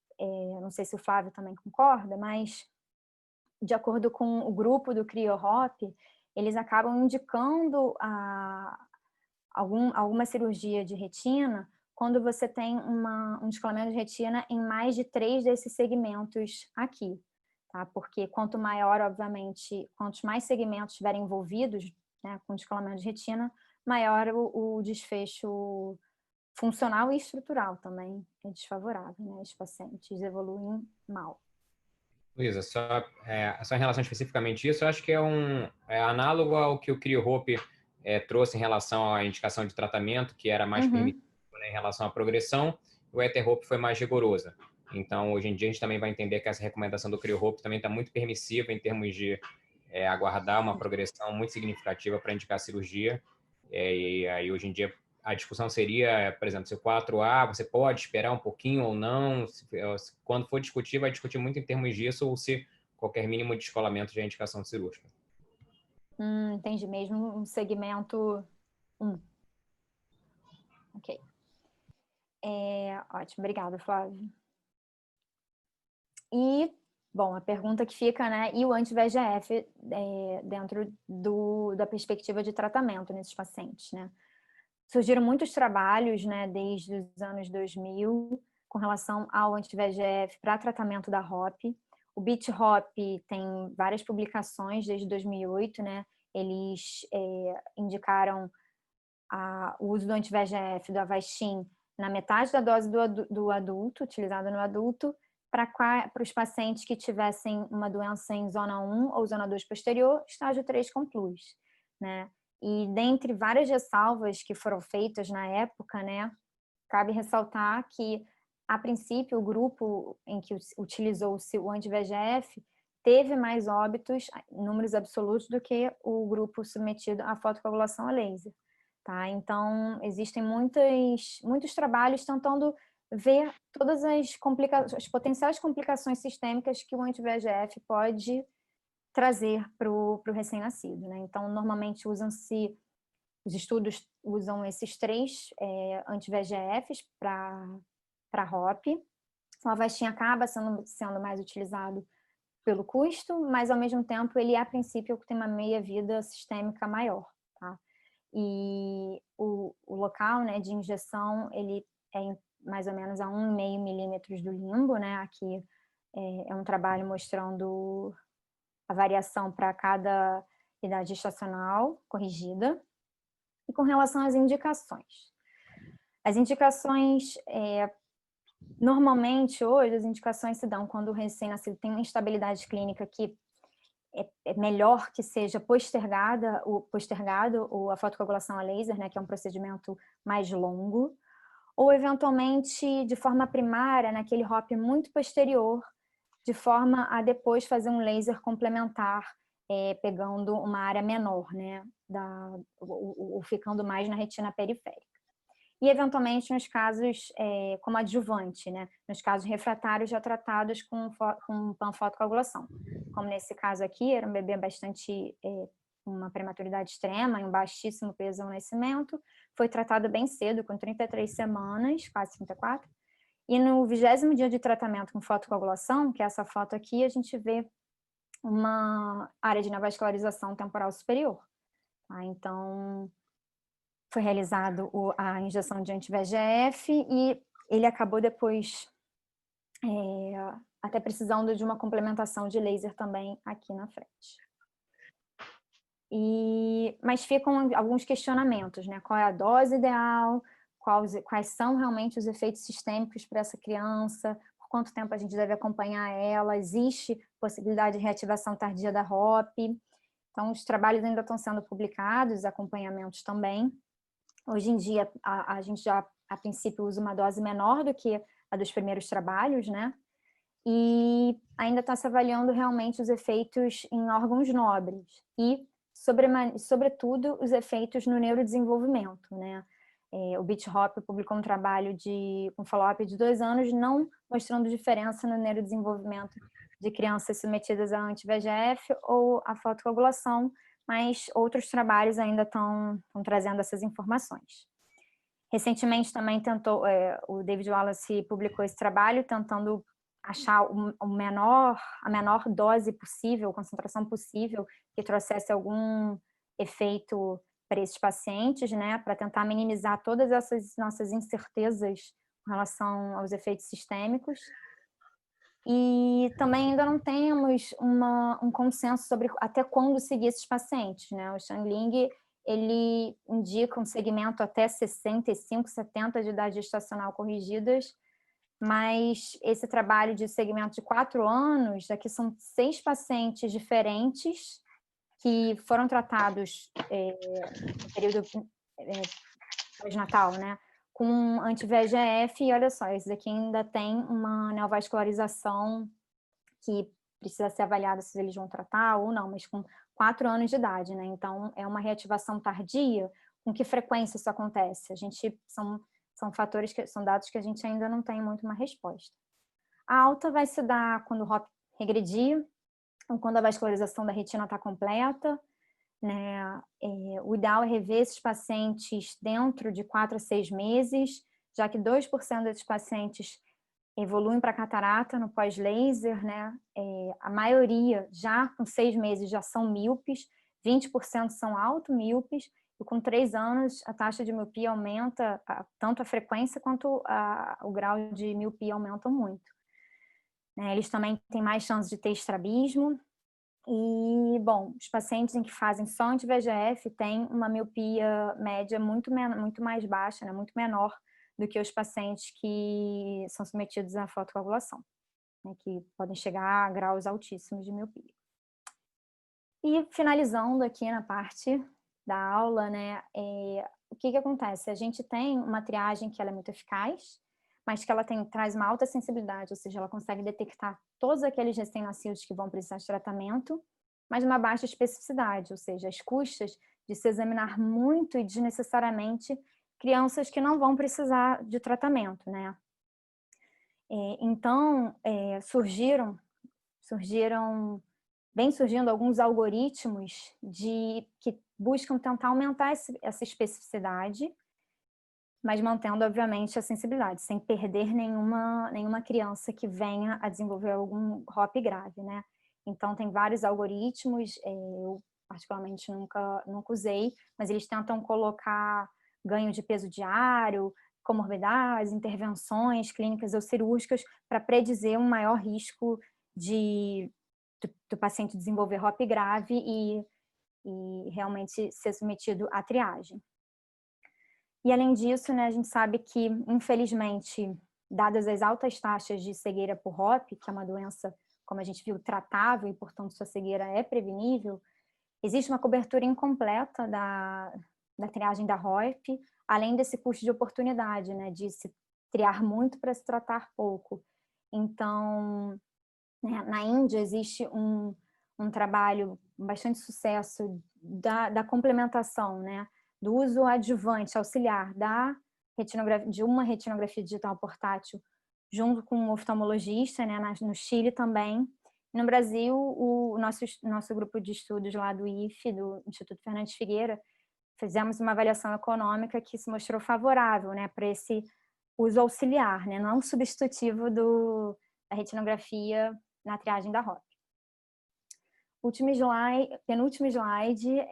não sei se o Flávio também concorda, mas de acordo com o grupo do CrioHop, eles acabam indicando alguma cirurgia de retina quando você tem um descolamento de retina em mais de 3 desses segmentos aqui, tá? Porque quanto maior, obviamente, quantos mais segmentos estiverem envolvidos, né, com descolamento de retina, maior o desfecho funcional e estrutural também é desfavorável, né? Os pacientes evoluem mal. Luísa, só em relação especificamente a isso, eu acho que é análogo ao que o CrioHop trouxe em relação à indicação de tratamento, que era mais permitivo, né, em relação à progressão, o ETHOP foi mais rigorosa. Então, hoje em dia, a gente também vai entender que essa recomendação do CrioHop também está muito permissiva em termos de aguardar uma progressão muito significativa para indicar cirurgia. E aí, hoje em dia, a discussão seria, por exemplo, se o 4A, você pode esperar um pouquinho ou não, quando for discutir, vai discutir muito em termos disso, ou se qualquer mínimo de descolamento já é indicação cirúrgica. Entendi, mesmo um segmento 1. Ok. Ok. Ótimo, obrigada, Flávio. E, bom, a pergunta que fica, né, e o anti-VEGF dentro da perspectiva de tratamento nesses pacientes, né? Surgiram muitos trabalhos, né, desde os anos 2000, com relação ao anti-VEGF para tratamento da ROP. O BIT-ROP tem várias publicações desde 2008, né? Eles indicaram o uso do anti-VEGF, do Avastin, na metade da dose do adulto, utilizada no adulto, para os pacientes que tivessem uma doença em zona 1 ou zona 2 posterior, estágio 3 com plus, né? E dentre várias ressalvas que foram feitas na época, né, cabe ressaltar que, a princípio, o grupo em que utilizou-se o anti-VEGF teve mais óbitos, números absolutos, do que o grupo submetido à fotocoagulação a laser. Tá? Então, existem muitos trabalhos tentando ver todas as potenciais complicações sistêmicas que o anti-VEGF pode trazer para o recém-nascido, né? Então, normalmente os estudos usam esses 3 anti-VEGFs para ROP. O Avastin acaba sendo mais utilizado pelo custo, mas ao mesmo tempo ele, a princípio, tem uma meia-vida sistêmica maior, tá? E o local, né, de injeção, ele é mais ou menos a 1,5 milímetros do limbo, né? Aqui é um trabalho mostrando a variação para cada idade gestacional corrigida. E com relação às indicações. As indicações, normalmente hoje, as indicações se dão quando o recém-nascido tem uma instabilidade clínica que é melhor que seja postergado a fotocoagulação a laser, né, que é um procedimento mais longo, ou eventualmente de forma primária, naquele ROP muito posterior, de forma a depois fazer um laser complementar, pegando uma área menor, né, ou ficando mais na retina periférica. E, eventualmente, nos casos como adjuvante, né, nos casos refratários já tratados com panfotocoagulação. Como nesse caso aqui, era um bebê bastante, uma prematuridade extrema, em um baixíssimo peso ao nascimento, foi tratado bem cedo, com 33 semanas, quase 34, e no 20º dia de tratamento com fotocoagulação, que é essa foto aqui, a gente vê uma área de neovascularização temporal superior. Tá? Então, foi realizado a injeção de anti-VEGF e ele acabou depois até precisando de uma complementação de laser também aqui na frente. Mas ficam alguns questionamentos, né? Qual é a dose ideal? Quais são realmente os efeitos sistêmicos para essa criança? Por quanto tempo a gente deve acompanhar ela? Existe possibilidade de reativação tardia da ROP? Então, os trabalhos ainda estão sendo publicados, acompanhamentos também. Hoje em dia, a gente já, a princípio, usa uma dose menor do que a dos primeiros trabalhos, né? E ainda está se avaliando realmente os efeitos em órgãos nobres e, sobretudo, os efeitos no neurodesenvolvimento, né? O BIT-ROP publicou um trabalho com follow-up de 2 anos, não mostrando diferença no neurodesenvolvimento de crianças submetidas a anti-VEGF ou a fotocoagulação, mas outros trabalhos ainda estão trazendo essas informações. Recentemente também o David Wallace publicou esse trabalho tentando achar a menor dose possível, concentração possível, que trouxesse algum efeito para esses pacientes, né, para tentar minimizar todas essas nossas incertezas com relação aos efeitos sistêmicos. E também ainda não temos um consenso sobre até quando seguir esses pacientes, né? O Xiangling, ele indica um segmento até 65, 70 de idade gestacional corrigidas, mas esse trabalho de segmento de 4 anos, aqui são 6 pacientes diferentes que foram tratados no período pós-natal, né? Com anti-VEGF, e olha só, esse daqui ainda tem uma neovascularização que precisa ser avaliada se eles vão tratar ou não, mas com 4 anos de idade, né? Então, é uma reativação tardia. Com que frequência isso acontece? São fatores são dados que a gente ainda não tem muito uma resposta. A alta vai se dar quando o ROP regredir, ou quando a vascularização da retina está completa, né? O ideal é rever esses pacientes dentro de 4 a 6 meses, já que 2% desses pacientes evoluem para catarata no pós-laser, né? A maioria, já com 6 meses, já são míopes, 20% são automíopes, e com 3 anos a taxa de miopia aumenta, tanto a frequência quanto o grau de miopia aumentam muito. Eles também têm mais chance de ter estrabismo, e, bom, os pacientes em que fazem só anti-VEGF têm uma miopia média muito mais baixa, né? Muito menor do que os pacientes que são submetidos à fotocoagulação, né? Que podem chegar a graus altíssimos de miopia. E finalizando aqui na parte da aula, né, o que acontece? A gente tem uma triagem que ela é muito eficaz, mas que ela traz uma alta sensibilidade, ou seja, ela consegue detectar todos aqueles recém-nascidos que vão precisar de tratamento, mas uma baixa especificidade, ou seja, as custas de se examinar muito e desnecessariamente crianças que não vão precisar de tratamento, né? Então, vem surgindo alguns algoritmos que buscam tentar aumentar essa especificidade, mas mantendo, obviamente, a sensibilidade, sem perder nenhuma criança que venha a desenvolver algum ROP grave, né? Então, tem vários algoritmos, eu particularmente nunca usei, mas eles tentam colocar ganho de peso diário, comorbidades, intervenções clínicas ou cirúrgicas para predizer um maior risco do paciente desenvolver ROP grave e realmente ser submetido à triagem. E, além disso, né, a gente sabe que, infelizmente, dadas as altas taxas de cegueira por ROP, que é uma doença, como a gente viu, tratável e, portanto, sua cegueira é prevenível, existe uma cobertura incompleta da triagem da ROP, além desse custo de oportunidade, né, de se triar muito para se tratar pouco. Então, né, na Índia existe um trabalho bastante sucesso da complementação, né, do uso adjuvante, auxiliar de uma retinografia digital portátil junto com um oftalmologista, né, no Chile também. No Brasil, o nosso grupo de estudos lá do IFE, do Instituto Fernandes Figueira, fizemos uma avaliação econômica que se mostrou favorável, né, para esse uso auxiliar, né, não substitutivo da retinografia na triagem da ROP. Penúltimo slide,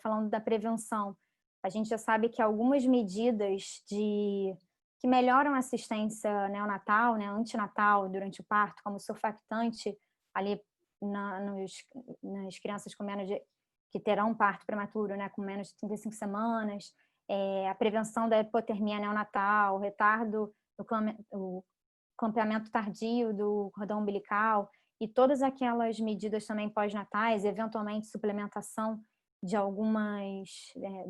falando da prevenção. A gente já sabe que algumas medidas que melhoram a assistência neonatal, né, antinatal, durante o parto, como surfactante, ali nas crianças que terão um parto prematuro, né, com menos de 35 semanas, a prevenção da hipotermia neonatal, o retardo do clampeamento tardio do cordão umbilical, e todas aquelas medidas também pós-natais, eventualmente suplementação de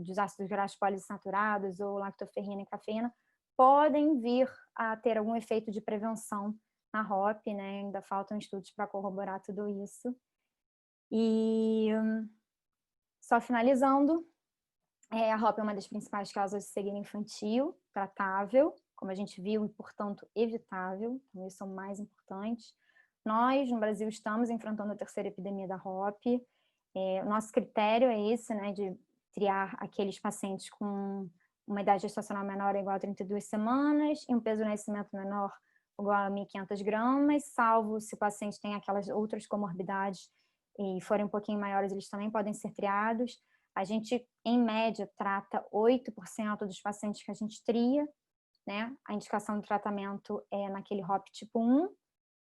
dos ácidos graxos poliinsaturados ou lactoferrina e cafeína, podem vir a ter algum efeito de prevenção na ROP, né? Ainda faltam estudos para corroborar tudo isso. E, só finalizando, a ROP é uma das principais causas de cegueira infantil, tratável, como a gente viu, e, portanto, evitável. Então, isso é o mais importante. Nós, no Brasil, estamos enfrentando a terceira epidemia da ROP. O nosso critério é esse, né, de triar aqueles pacientes com uma idade gestacional menor ou igual a 32 semanas e um peso de nascimento menor ou igual a 1.500 gramas, salvo se o paciente tem aquelas outras comorbidades e forem um pouquinho maiores, eles também podem ser triados. A gente, em média, trata 8% dos pacientes que a gente tria, né? A indicação de tratamento é naquele ROP tipo 1,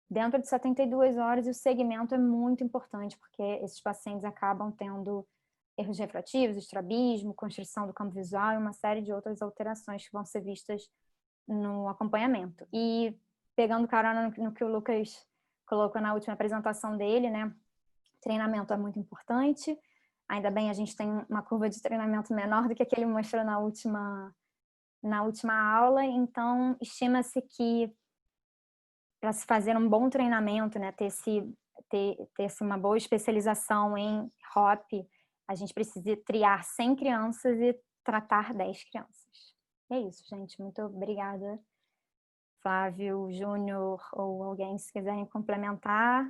dentro de 72 horas, e o segmento é muito importante, porque esses pacientes acabam tendo erros refrativos, estrabismo, constrição do campo visual e uma série de outras alterações que vão ser vistas no acompanhamento. E pegando carona no que o Lucas colocou na última apresentação dele, né? Treinamento é muito importante. Ainda bem, a gente tem uma curva de treinamento menor do que a que ele mostrou na última aula, então estima-se que para se fazer um bom treinamento, né, ter uma boa especialização em ROP, a gente precisa triar 100 crianças e tratar 10 crianças. É isso, gente. Muito obrigada. Flávio, Júnior ou alguém, se quiserem complementar.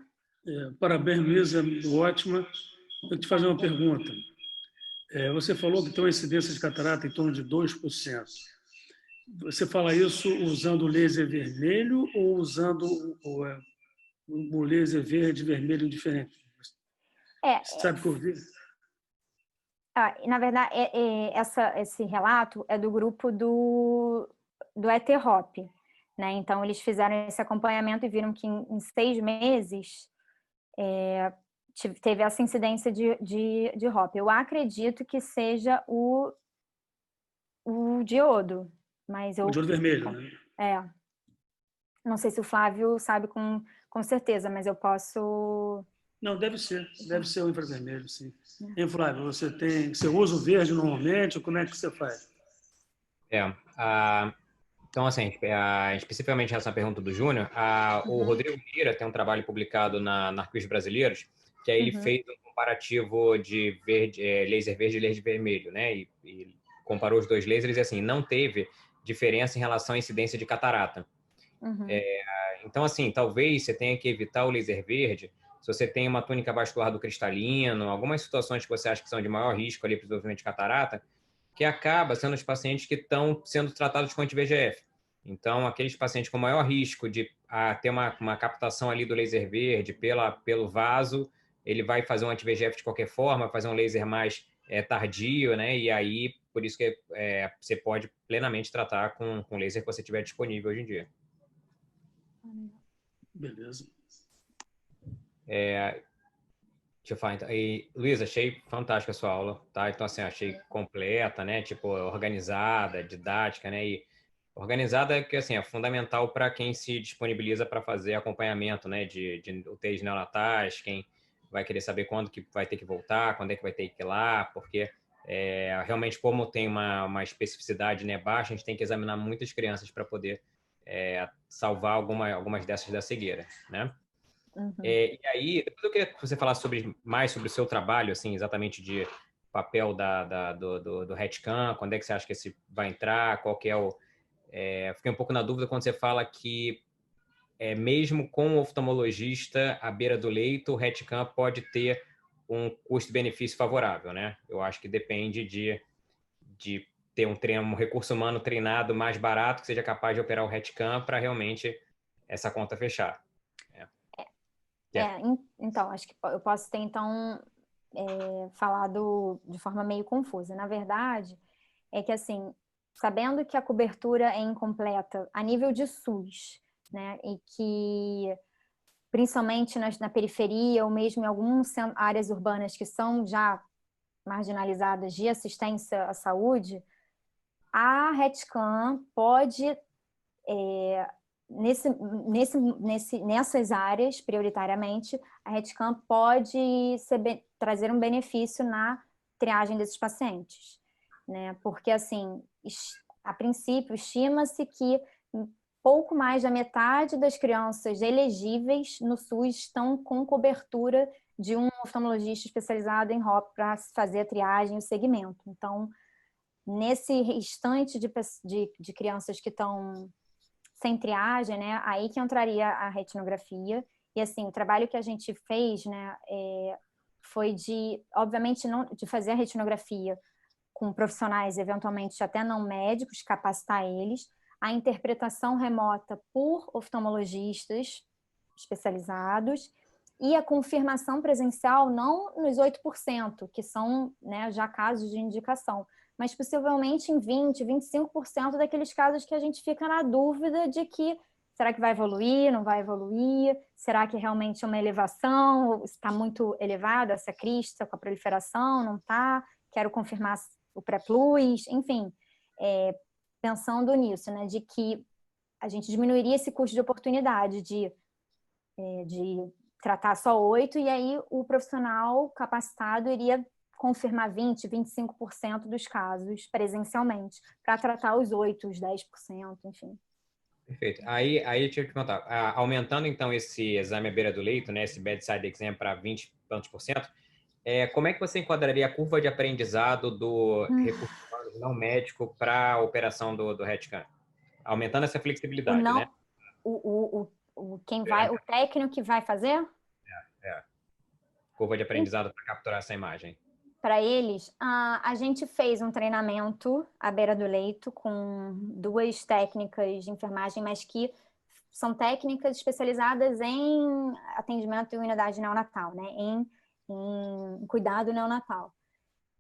Parabéns, Luísa, ótima. Vou te fazer uma pergunta. Você falou que tem uma incidência de catarata em torno de 2%. Você fala isso usando o laser vermelho ou usando o laser verde e vermelho diferente? Sabe o que eu vi? Na verdade, esse relato é do grupo do ETHOP, né? Então, eles fizeram esse acompanhamento e viram que em 6 meses teve essa incidência de HOP. Eu acredito que seja o diodo, mas o diodo vermelho, né? Não sei se o Flávio sabe com certeza, mas eu posso... Não, deve ser o infravermelho, sim. Hein, Flávio, você usa o verde normalmente, ou como é que você faz? Então, assim, especificamente essa pergunta do Júnior, o Rodrigo Lira tem um trabalho publicado na Arquivos Brasileiros, que aí ele fez um comparativo de laser verde e laser vermelho, né? E comparou os dois lasers e, assim, não teve diferença em relação à incidência de catarata. Então, assim, talvez você tenha que evitar o laser verde se você tem uma túnica vascular do cristalino, algumas situações que você acha que são de maior risco ali para o desenvolvimento de catarata, que acaba sendo os pacientes que estão sendo tratados com anti-VEGF. Então, aqueles pacientes com maior risco de ter uma captação ali do laser verde pelo vaso, ele vai fazer um anti-VEGF de qualquer forma, fazer um laser mais tardio, né? E aí, por isso que você pode plenamente tratar com o laser que você tiver disponível hoje em dia. Beleza. Deixa eu falar, então. E, Luiz, achei fantástica a sua aula, tá? Então, assim, achei completa, né? Tipo, organizada, didática, né? E organizada que, assim, é fundamental para quem se disponibiliza para fazer acompanhamento, né? De UTIs neonatais, quem vai querer saber quando que vai ter que voltar, quando é que vai ter que ir lá, porque realmente, como tem uma especificidade, né, baixa, a gente tem que examinar muitas crianças para poder salvar algumas dessas da cegueira, né? E aí, depois eu queria que você falasse mais sobre o seu trabalho, assim, exatamente de papel do RETCAM, quando é que você acha que esse vai entrar, qual que é o... fiquei um pouco na dúvida quando você fala que, mesmo com o oftalmologista à beira do leito, o RETCAM pode ter um custo-benefício favorável, né? Eu acho que depende de ter um recurso humano treinado mais barato, que seja capaz de operar o RETCAM para realmente essa conta fechar. Então, acho que eu posso ter, então, falado de forma meio confusa. Na verdade, é que, assim, sabendo que a cobertura é incompleta a nível de SUS, né, e que, principalmente na periferia ou mesmo em algumas áreas urbanas que são já marginalizadas de assistência à saúde, a RETCAM pode... nessas áreas, prioritariamente, a RETCAM pode trazer um benefício na triagem desses pacientes, né? Porque, assim, a princípio, estima-se que pouco mais da metade das crianças elegíveis no SUS estão com cobertura de um oftalmologista especializado em ROP para fazer a triagem e o segmento. Então, nesse restante de crianças que estão sem triagem, né, aí que entraria a retinografia. E, assim, o trabalho que a gente fez, né, foi obviamente, não de fazer a retinografia com profissionais, eventualmente até não médicos, capacitar eles, a interpretação remota por oftalmologistas especializados e a confirmação presencial não nos 8%, que são, né, já casos de indicação, mas possivelmente em 20%, 25% daqueles casos que a gente fica na dúvida de que será que vai evoluir, não vai evoluir, será que realmente é uma elevação, está muito elevada essa crista com a proliferação, não está, quero confirmar o pré-plus, enfim, pensando nisso, né, de que a gente diminuiria esse custo de oportunidade de tratar só 8, e aí o profissional capacitado iria confirmar 20%, 25% dos casos presencialmente, para tratar os 8%, os 10%, enfim. Perfeito. Aí eu tive que contar. Aumentando, então, esse exame à beira do leito, né, esse bedside exam para 20 e tantos por cento, como é que você enquadraria a curva de aprendizado do recurso humano não médico para a operação do RETCAM? Aumentando essa flexibilidade, né? O técnico que vai fazer? Curva de aprendizado para capturar essa imagem. para eles, a gente fez um treinamento à beira do leito com 2 técnicas de enfermagem, mas que são técnicas especializadas em atendimento em unidade neonatal, né? Em cuidado neonatal.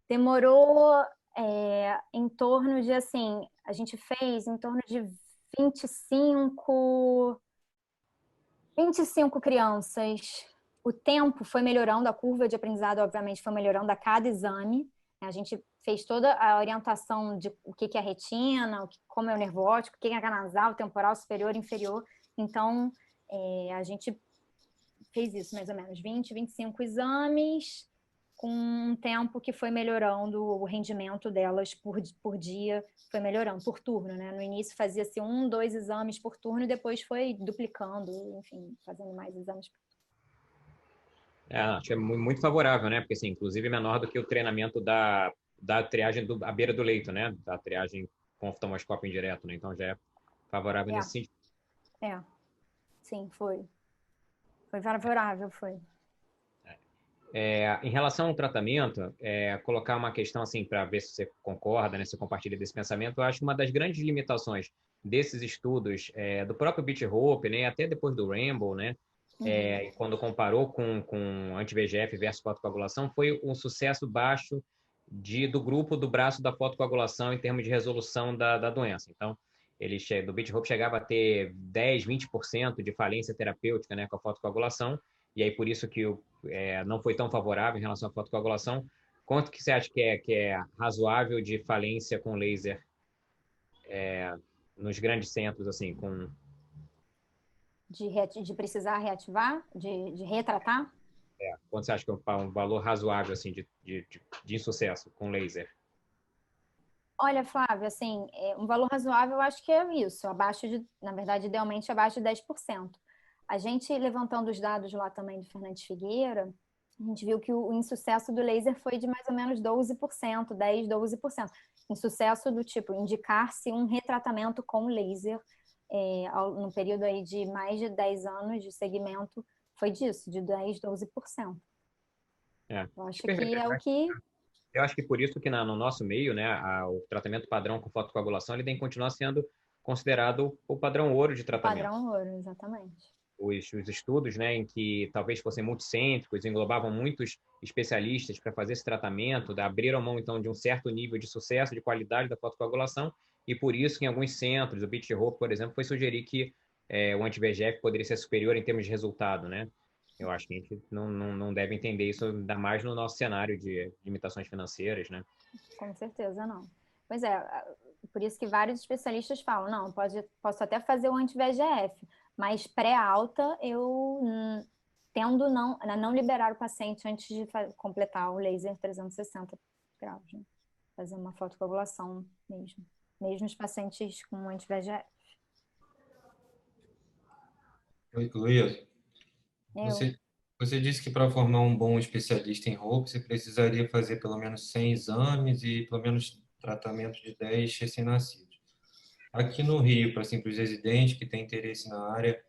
Demorou em torno de, assim, a gente fez em torno de 25 crianças. O tempo foi melhorando, a curva de aprendizado, obviamente, foi melhorando a cada exame. A gente fez toda a orientação de o que é retina, como é o nervo óptico, o que é nasal, temporal, superior, inferior. Então, a gente fez isso, mais ou menos, 25 exames, com um tempo que foi melhorando, o rendimento delas por dia foi melhorando, por turno, né? No início fazia-se 1, 2 exames por turno e depois foi duplicando, enfim, fazendo mais exames por turno. Acho que é muito favorável, né? Porque, assim, inclusive, é menor do que o treinamento da triagem à beira do leito, né? Da triagem com oftalmoscópio indireto, né? Então, já é favorável nesse sentido. Sim, foi. Foi favorável, foi. Em relação ao tratamento, colocar uma questão assim para ver se você concorda, né, se compartilha desse pensamento, eu acho que uma das grandes limitações desses estudos, do próprio Beach Hope, né, até depois do Rainbow, né, quando comparou com anti-VEGF versus fotocoagulação, foi um sucesso baixo do grupo do braço da fotocoagulação em termos de resolução da doença. Então, do Beach Hope chegava a ter 10, 20% de falência terapêutica, né, com a fotocoagulação, e aí por isso que não foi tão favorável em relação à fotocoagulação. Quanto que você acha que é razoável de falência com laser nos grandes centros, assim, com... De precisar reativar? De retratar? Quanto você acha que é um valor razoável, assim, de insucesso com laser? Olha, Flávia, assim, um valor razoável eu acho que é isso, na verdade, idealmente abaixo de 10%. A gente, levantando os dados lá também do Fernandes Figueira, a gente viu que o insucesso do laser foi de mais ou menos 12%, 10, 12%. Insucesso do tipo, indicar-se um retratamento com laser no período aí de mais de 10 anos de segmento, foi disso, de 10, 12%. Eu acho que é o que... Eu acho que por isso que no nosso meio, né, o tratamento padrão com fotocoagulação, ele tem que continuar sendo considerado o padrão ouro de tratamento. Padrão ouro, exatamente. Os estudos, né, em que talvez fossem multicêntricos, englobavam muitos especialistas para fazer esse tratamento, abriram mão, então, de um certo nível de sucesso, de qualidade da fotocoagulação, e por isso que em alguns centros, o Beach Hope, por exemplo, foi sugerir que o anti-VEGF poderia ser superior em termos de resultado, né? Eu acho que a gente não deve entender isso, ainda mais no nosso cenário de limitações financeiras, né? Com certeza não. Pois é, por isso que vários especialistas falam, não, posso até fazer o anti-VEGF, mas pré-alta eu tendo a não liberar o paciente antes de completar o laser 360 graus, né? Fazer uma fotocoagulação mesmo os pacientes com anti-VEGF. Oi, Luiz. Você disse que para formar um bom especialista em roupa, você precisaria fazer pelo menos 100 exames e pelo menos tratamento de 10 recém-nascidos. Aqui no Rio, para assim, os residentes que têm interesse na área,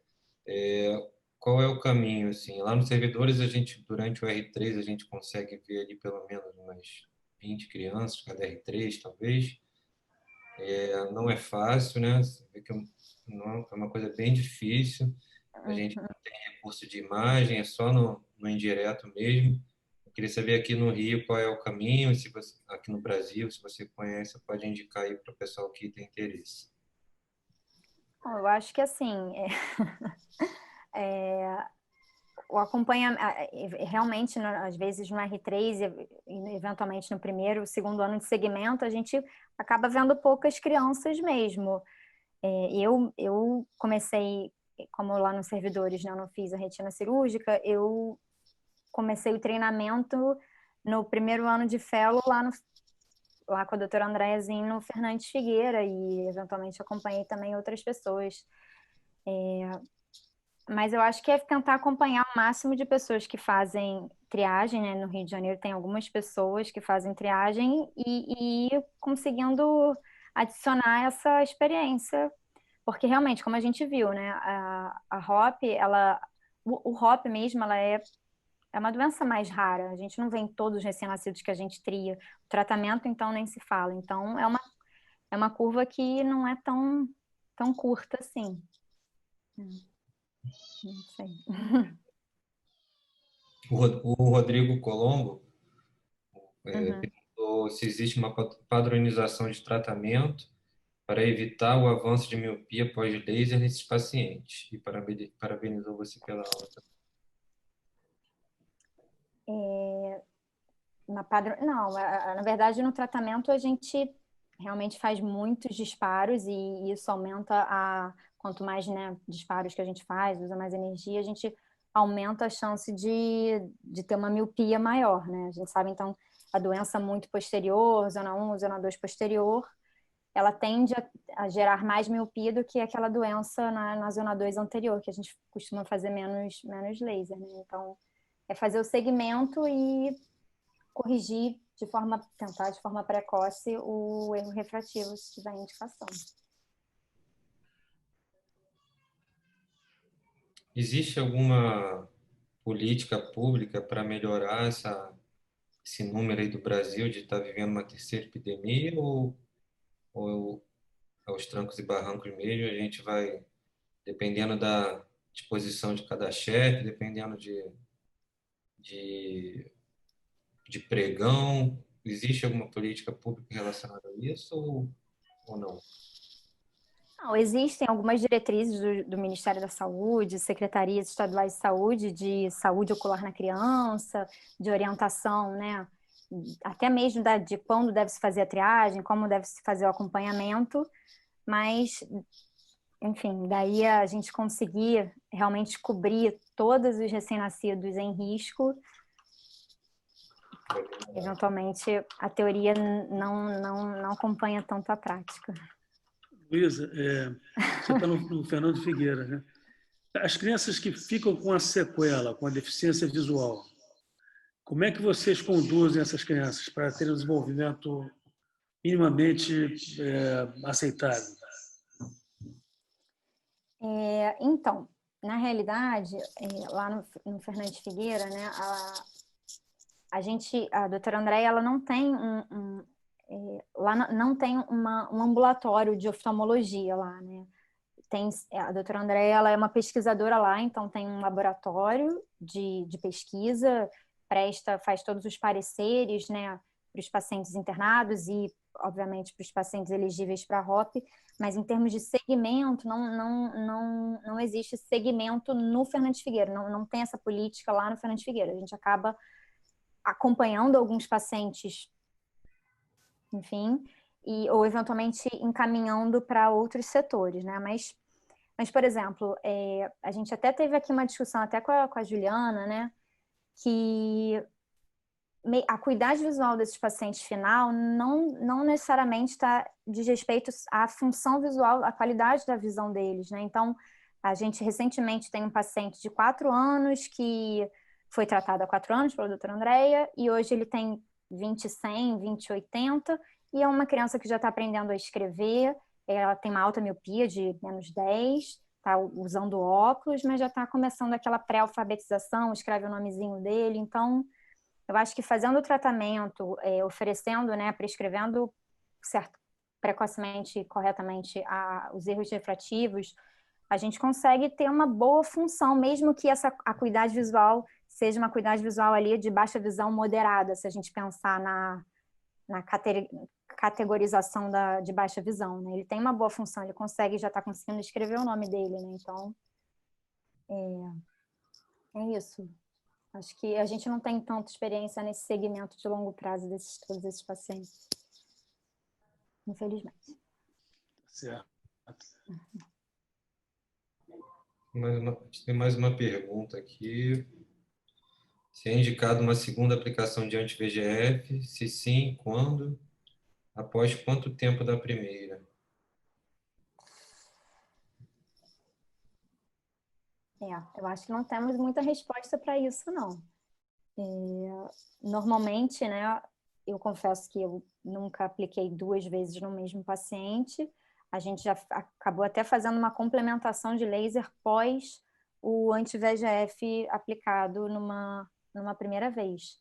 qual é o caminho? Assim? Lá nos servidores, durante o R3, a gente consegue ver ali pelo menos umas 20 crianças, cada R3, talvez. Não é fácil, né? Você vê que é uma coisa bem difícil. A gente não tem recurso de imagem, é só no indireto mesmo. Eu queria saber aqui no Rio qual é o caminho, se você, aqui no Brasil, se você conhece, pode indicar aí para o pessoal que tem interesse. Bom, eu acho que assim, o acompanhamento, realmente, às vezes no R3 e eventualmente no primeiro, segundo ano de segmento, a gente acaba vendo poucas crianças mesmo. Eu comecei, como lá nos servidores, né, eu não fiz a retina cirúrgica, eu comecei o treinamento no primeiro ano de fellow lá com a doutora Andréazinha no Fernandes Figueira e eventualmente acompanhei também outras pessoas. Mas eu acho que é tentar acompanhar o máximo de pessoas que fazem triagem, né? No Rio de Janeiro tem algumas pessoas que fazem triagem e ir conseguindo adicionar essa experiência. Porque realmente, como a gente viu, né? A HOP, o HOP mesmo, é uma doença mais rara. A gente não vê em todos os recém-nascidos que a gente tria. O tratamento, então, nem se fala. Então, é uma curva que não é tão curta assim. Não sei. O Rodrigo Colombo Uhum. perguntou se existe uma padronização de tratamento para evitar o avanço de miopia pós-laser nesses pacientes. E parabenizou você pela aula. Não, na verdade, no tratamento a gente realmente faz muitos disparos e isso aumenta quanto mais, né, disparos que a gente faz, usa mais energia, a gente aumenta a chance de ter uma miopia maior, né? A gente sabe, então, a doença muito posterior, zona 1, zona 2 posterior, ela tende a gerar mais miopia do que aquela doença na zona 2 anterior, que a gente costuma fazer menos laser, né? Então, é fazer o segmento e corrigir tentar de forma precoce o erro refrativo se tiver indicação. Existe alguma política pública para melhorar esse número aí do Brasil de estar vivendo uma terceira epidemia ou aos trancos e barrancos mesmo, a gente vai, dependendo da disposição de cada chefe, dependendo de, de pregão, existe alguma política pública relacionada a isso ou não? Não, existem algumas diretrizes do Ministério da Saúde, secretarias estaduais de saúde ocular na criança, de orientação, né? Até mesmo de quando deve se fazer a triagem, como deve se fazer o acompanhamento, mas, enfim, daí a gente conseguir realmente cobrir todos os recém-nascidos em risco, eventualmente a teoria não acompanha tanto a prática. Luísa, você está no Fernando Figueira, né? As crianças que ficam com a sequela, com a deficiência visual, como é que vocês conduzem essas crianças para terem um desenvolvimento minimamente aceitável? Então, na realidade, lá no Fernando Figueira, né, a doutora Andréia, ela não tem lá não tem um ambulatório de oftalmologia lá, né? A doutora Andréia, ela é uma pesquisadora lá, então tem um laboratório de pesquisa, faz todos os pareceres, né, para os pacientes internados e, obviamente, para os pacientes elegíveis para a ROP, mas em termos de segmento, não existe segmento no Fernandes Figueira, não tem essa política lá no Fernandes Figueira. A gente acaba acompanhando alguns pacientes, enfim, ou eventualmente encaminhando para outros setores, né? Mas por exemplo, a gente até teve aqui uma discussão até com a Juliana, né? Que a acuidade visual desses pacientes final não necessariamente diz respeito à função visual, à qualidade da visão deles, né? Então, a gente recentemente tem um paciente de 4 anos que foi tratado há 4 anos pela doutora Andréia e hoje ele tem 20/100, 20/80 e é uma criança que já está aprendendo a escrever, ela tem uma alta miopia de -10, está usando óculos, mas já está começando aquela pré-alfabetização, escreve o nomezinho dele, então eu acho que fazendo o tratamento, oferecendo, né, prescrevendo precocemente e corretamente os erros refrativos, a gente consegue ter uma boa função, mesmo que essa acuidade visual seja uma acuidade visual ali de baixa visão moderada, se a gente pensar na categorização de baixa visão, né? Ele tem uma boa função, ele já está conseguindo escrever o nome dele, né? Então, é isso. Acho que a gente não tem tanta experiência nesse segmento de longo prazo todos esses pacientes. Infelizmente. Certo. Tem mais uma pergunta aqui. Se é indicado uma segunda aplicação de anti-VEGF? Se sim, quando? Após quanto tempo da primeira? Eu acho que não temos muita resposta para isso, não. Normalmente, né, eu confesso que eu nunca apliquei 2 vezes no mesmo paciente. A gente já acabou até fazendo uma complementação de laser pós o anti-VEGF aplicado numa primeira vez.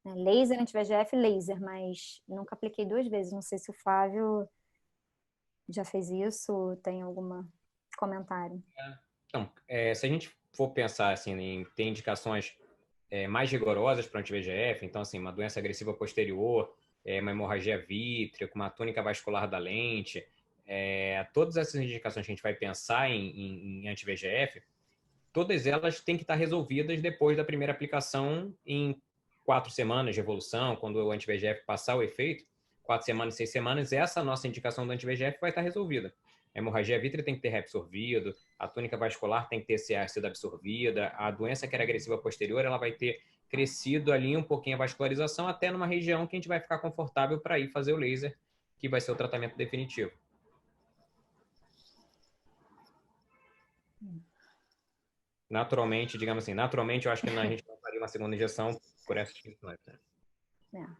Né? Laser, anti-VEGF, laser, mas nunca apliquei 2 vezes. Não sei se o Flávio já fez isso, tem algum comentário. Então, se a gente for pensar assim, em ter indicações mais rigorosas para o anti-VEGF, então, assim, uma doença agressiva posterior, uma hemorragia vítrea, com uma túnica vascular da lente, todas essas indicações que a gente vai pensar em anti-VEGF, todas elas têm que estar resolvidas depois da primeira aplicação em 4 semanas de evolução, quando o anti-VEGF passar o efeito, 4 semanas, 6 semanas, essa nossa indicação do anti-VEGF vai estar resolvida. A hemorragia vítrea tem que ter reabsorvido, a túnica vascular tem que ter sido absorvida, a doença que era agressiva posterior, ela vai ter crescido ali um pouquinho a vascularização até numa região que a gente vai ficar confortável para ir fazer o laser, que vai ser o tratamento definitivo. Naturalmente, digamos assim, naturalmente eu acho que a gente não faria uma segunda injeção por essas questões. Né?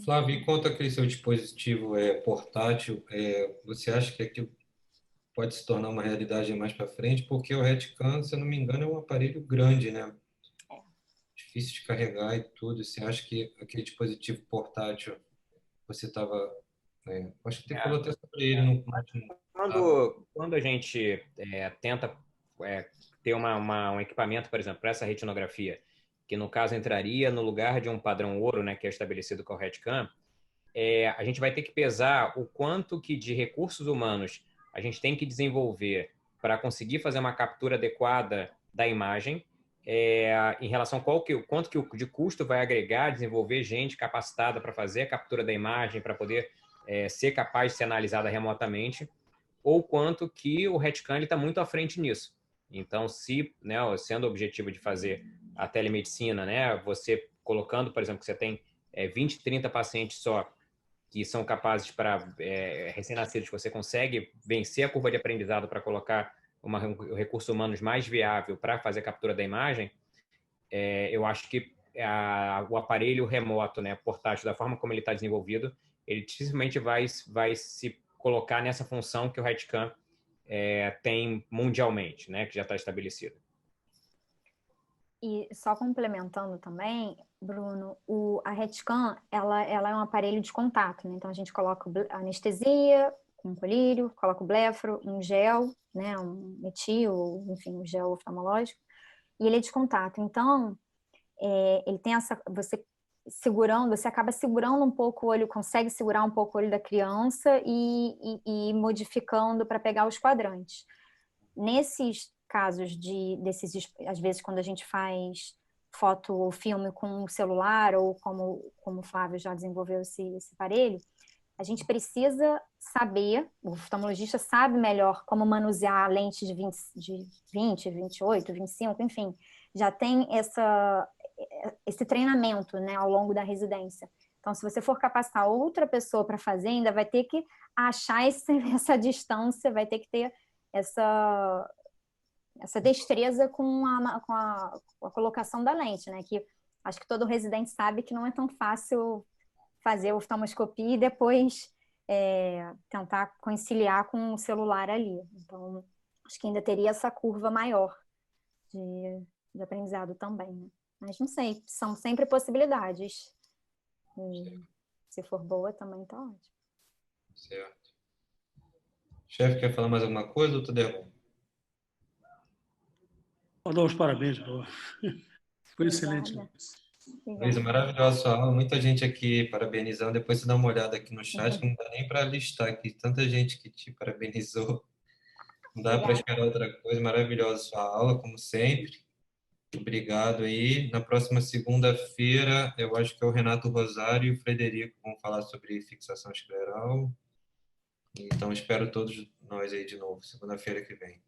Flávio, e quanto àquele seu dispositivo portátil, você acha que aquilo pode se tornar uma realidade mais para frente? Porque o RETCAM, se eu não me engano, é um aparelho grande, né? Difícil de carregar e tudo. Você acha que aquele dispositivo portátil, você estava... acho que você falou até sobre ele no último... Quando a gente tenta ter um equipamento, por exemplo, para essa retinografia, que no caso entraria no lugar de um padrão ouro, né, que é estabelecido com o RETCAM, a gente vai ter que pesar o quanto que de recursos humanos a gente tem que desenvolver para conseguir fazer uma captura adequada da imagem, em relação a quanto que de custo vai agregar desenvolver gente capacitada para fazer a captura da imagem, para poder ser capaz de ser analisada remotamente, ou quanto que o RETCAM está muito à frente nisso. Então, né, sendo o objetivo de fazer a telemedicina, né, você colocando, por exemplo, que você tem 20, 30 pacientes só que são capazes para recém-nascidos, você consegue vencer a curva de aprendizado para colocar um recurso humano mais viável para fazer a captura da imagem, eu acho que o aparelho remoto, né, portátil, da forma como ele está desenvolvido, ele dificilmente vai se colocar nessa função que o RETCAM tem mundialmente, né, que já está estabelecido. E só complementando também, Bruno, a RETCAM, ela é um aparelho de contato, né? Então a gente coloca a anestesia com colírio, coloca o blefaro, um gel, né, um metil, enfim, um gel oftalmológico, e ele é de contato. Então, ele tem você acaba segurando um pouco o olho, consegue segurar um pouco o olho da criança e modificando para pegar os quadrantes. Nesses casos às vezes quando a gente faz foto ou filme com o celular, ou como o Flávio já desenvolveu esse aparelho, a gente precisa saber, o oftalmologista sabe melhor como manusear a lente de 20, 28, 25, enfim, já tem esse treinamento, né, ao longo da residência. Então, se você for capacitar outra pessoa para fazer, ainda vai ter que achar essa distância, vai ter que ter essa destreza com a colocação da lente, né? Que acho que todo residente sabe que não é tão fácil fazer a oftalmoscopia e depois tentar conciliar com o celular ali. Então, acho que ainda teria essa curva maior de aprendizado também, né? Mas não sei, são sempre possibilidades. E se for boa, também tá ótimo. Certo. Chefe, quer falar mais alguma coisa, doutor Derron? Vou dar os parabéns, Laura. Foi excelente. Luísa, maravilhosa sua aula. Muita gente aqui parabenizando. Depois você dá uma olhada aqui no chat, que não dá nem para listar aqui. Tanta gente que te parabenizou. Não dá para esperar outra coisa. Maravilhosa sua aula, como sempre. Obrigado aí. Na próxima segunda-feira, eu acho que é o Renato Rosário e o Frederico vão falar sobre fixação escleral. Então, espero todos nós aí de novo, segunda-feira que vem.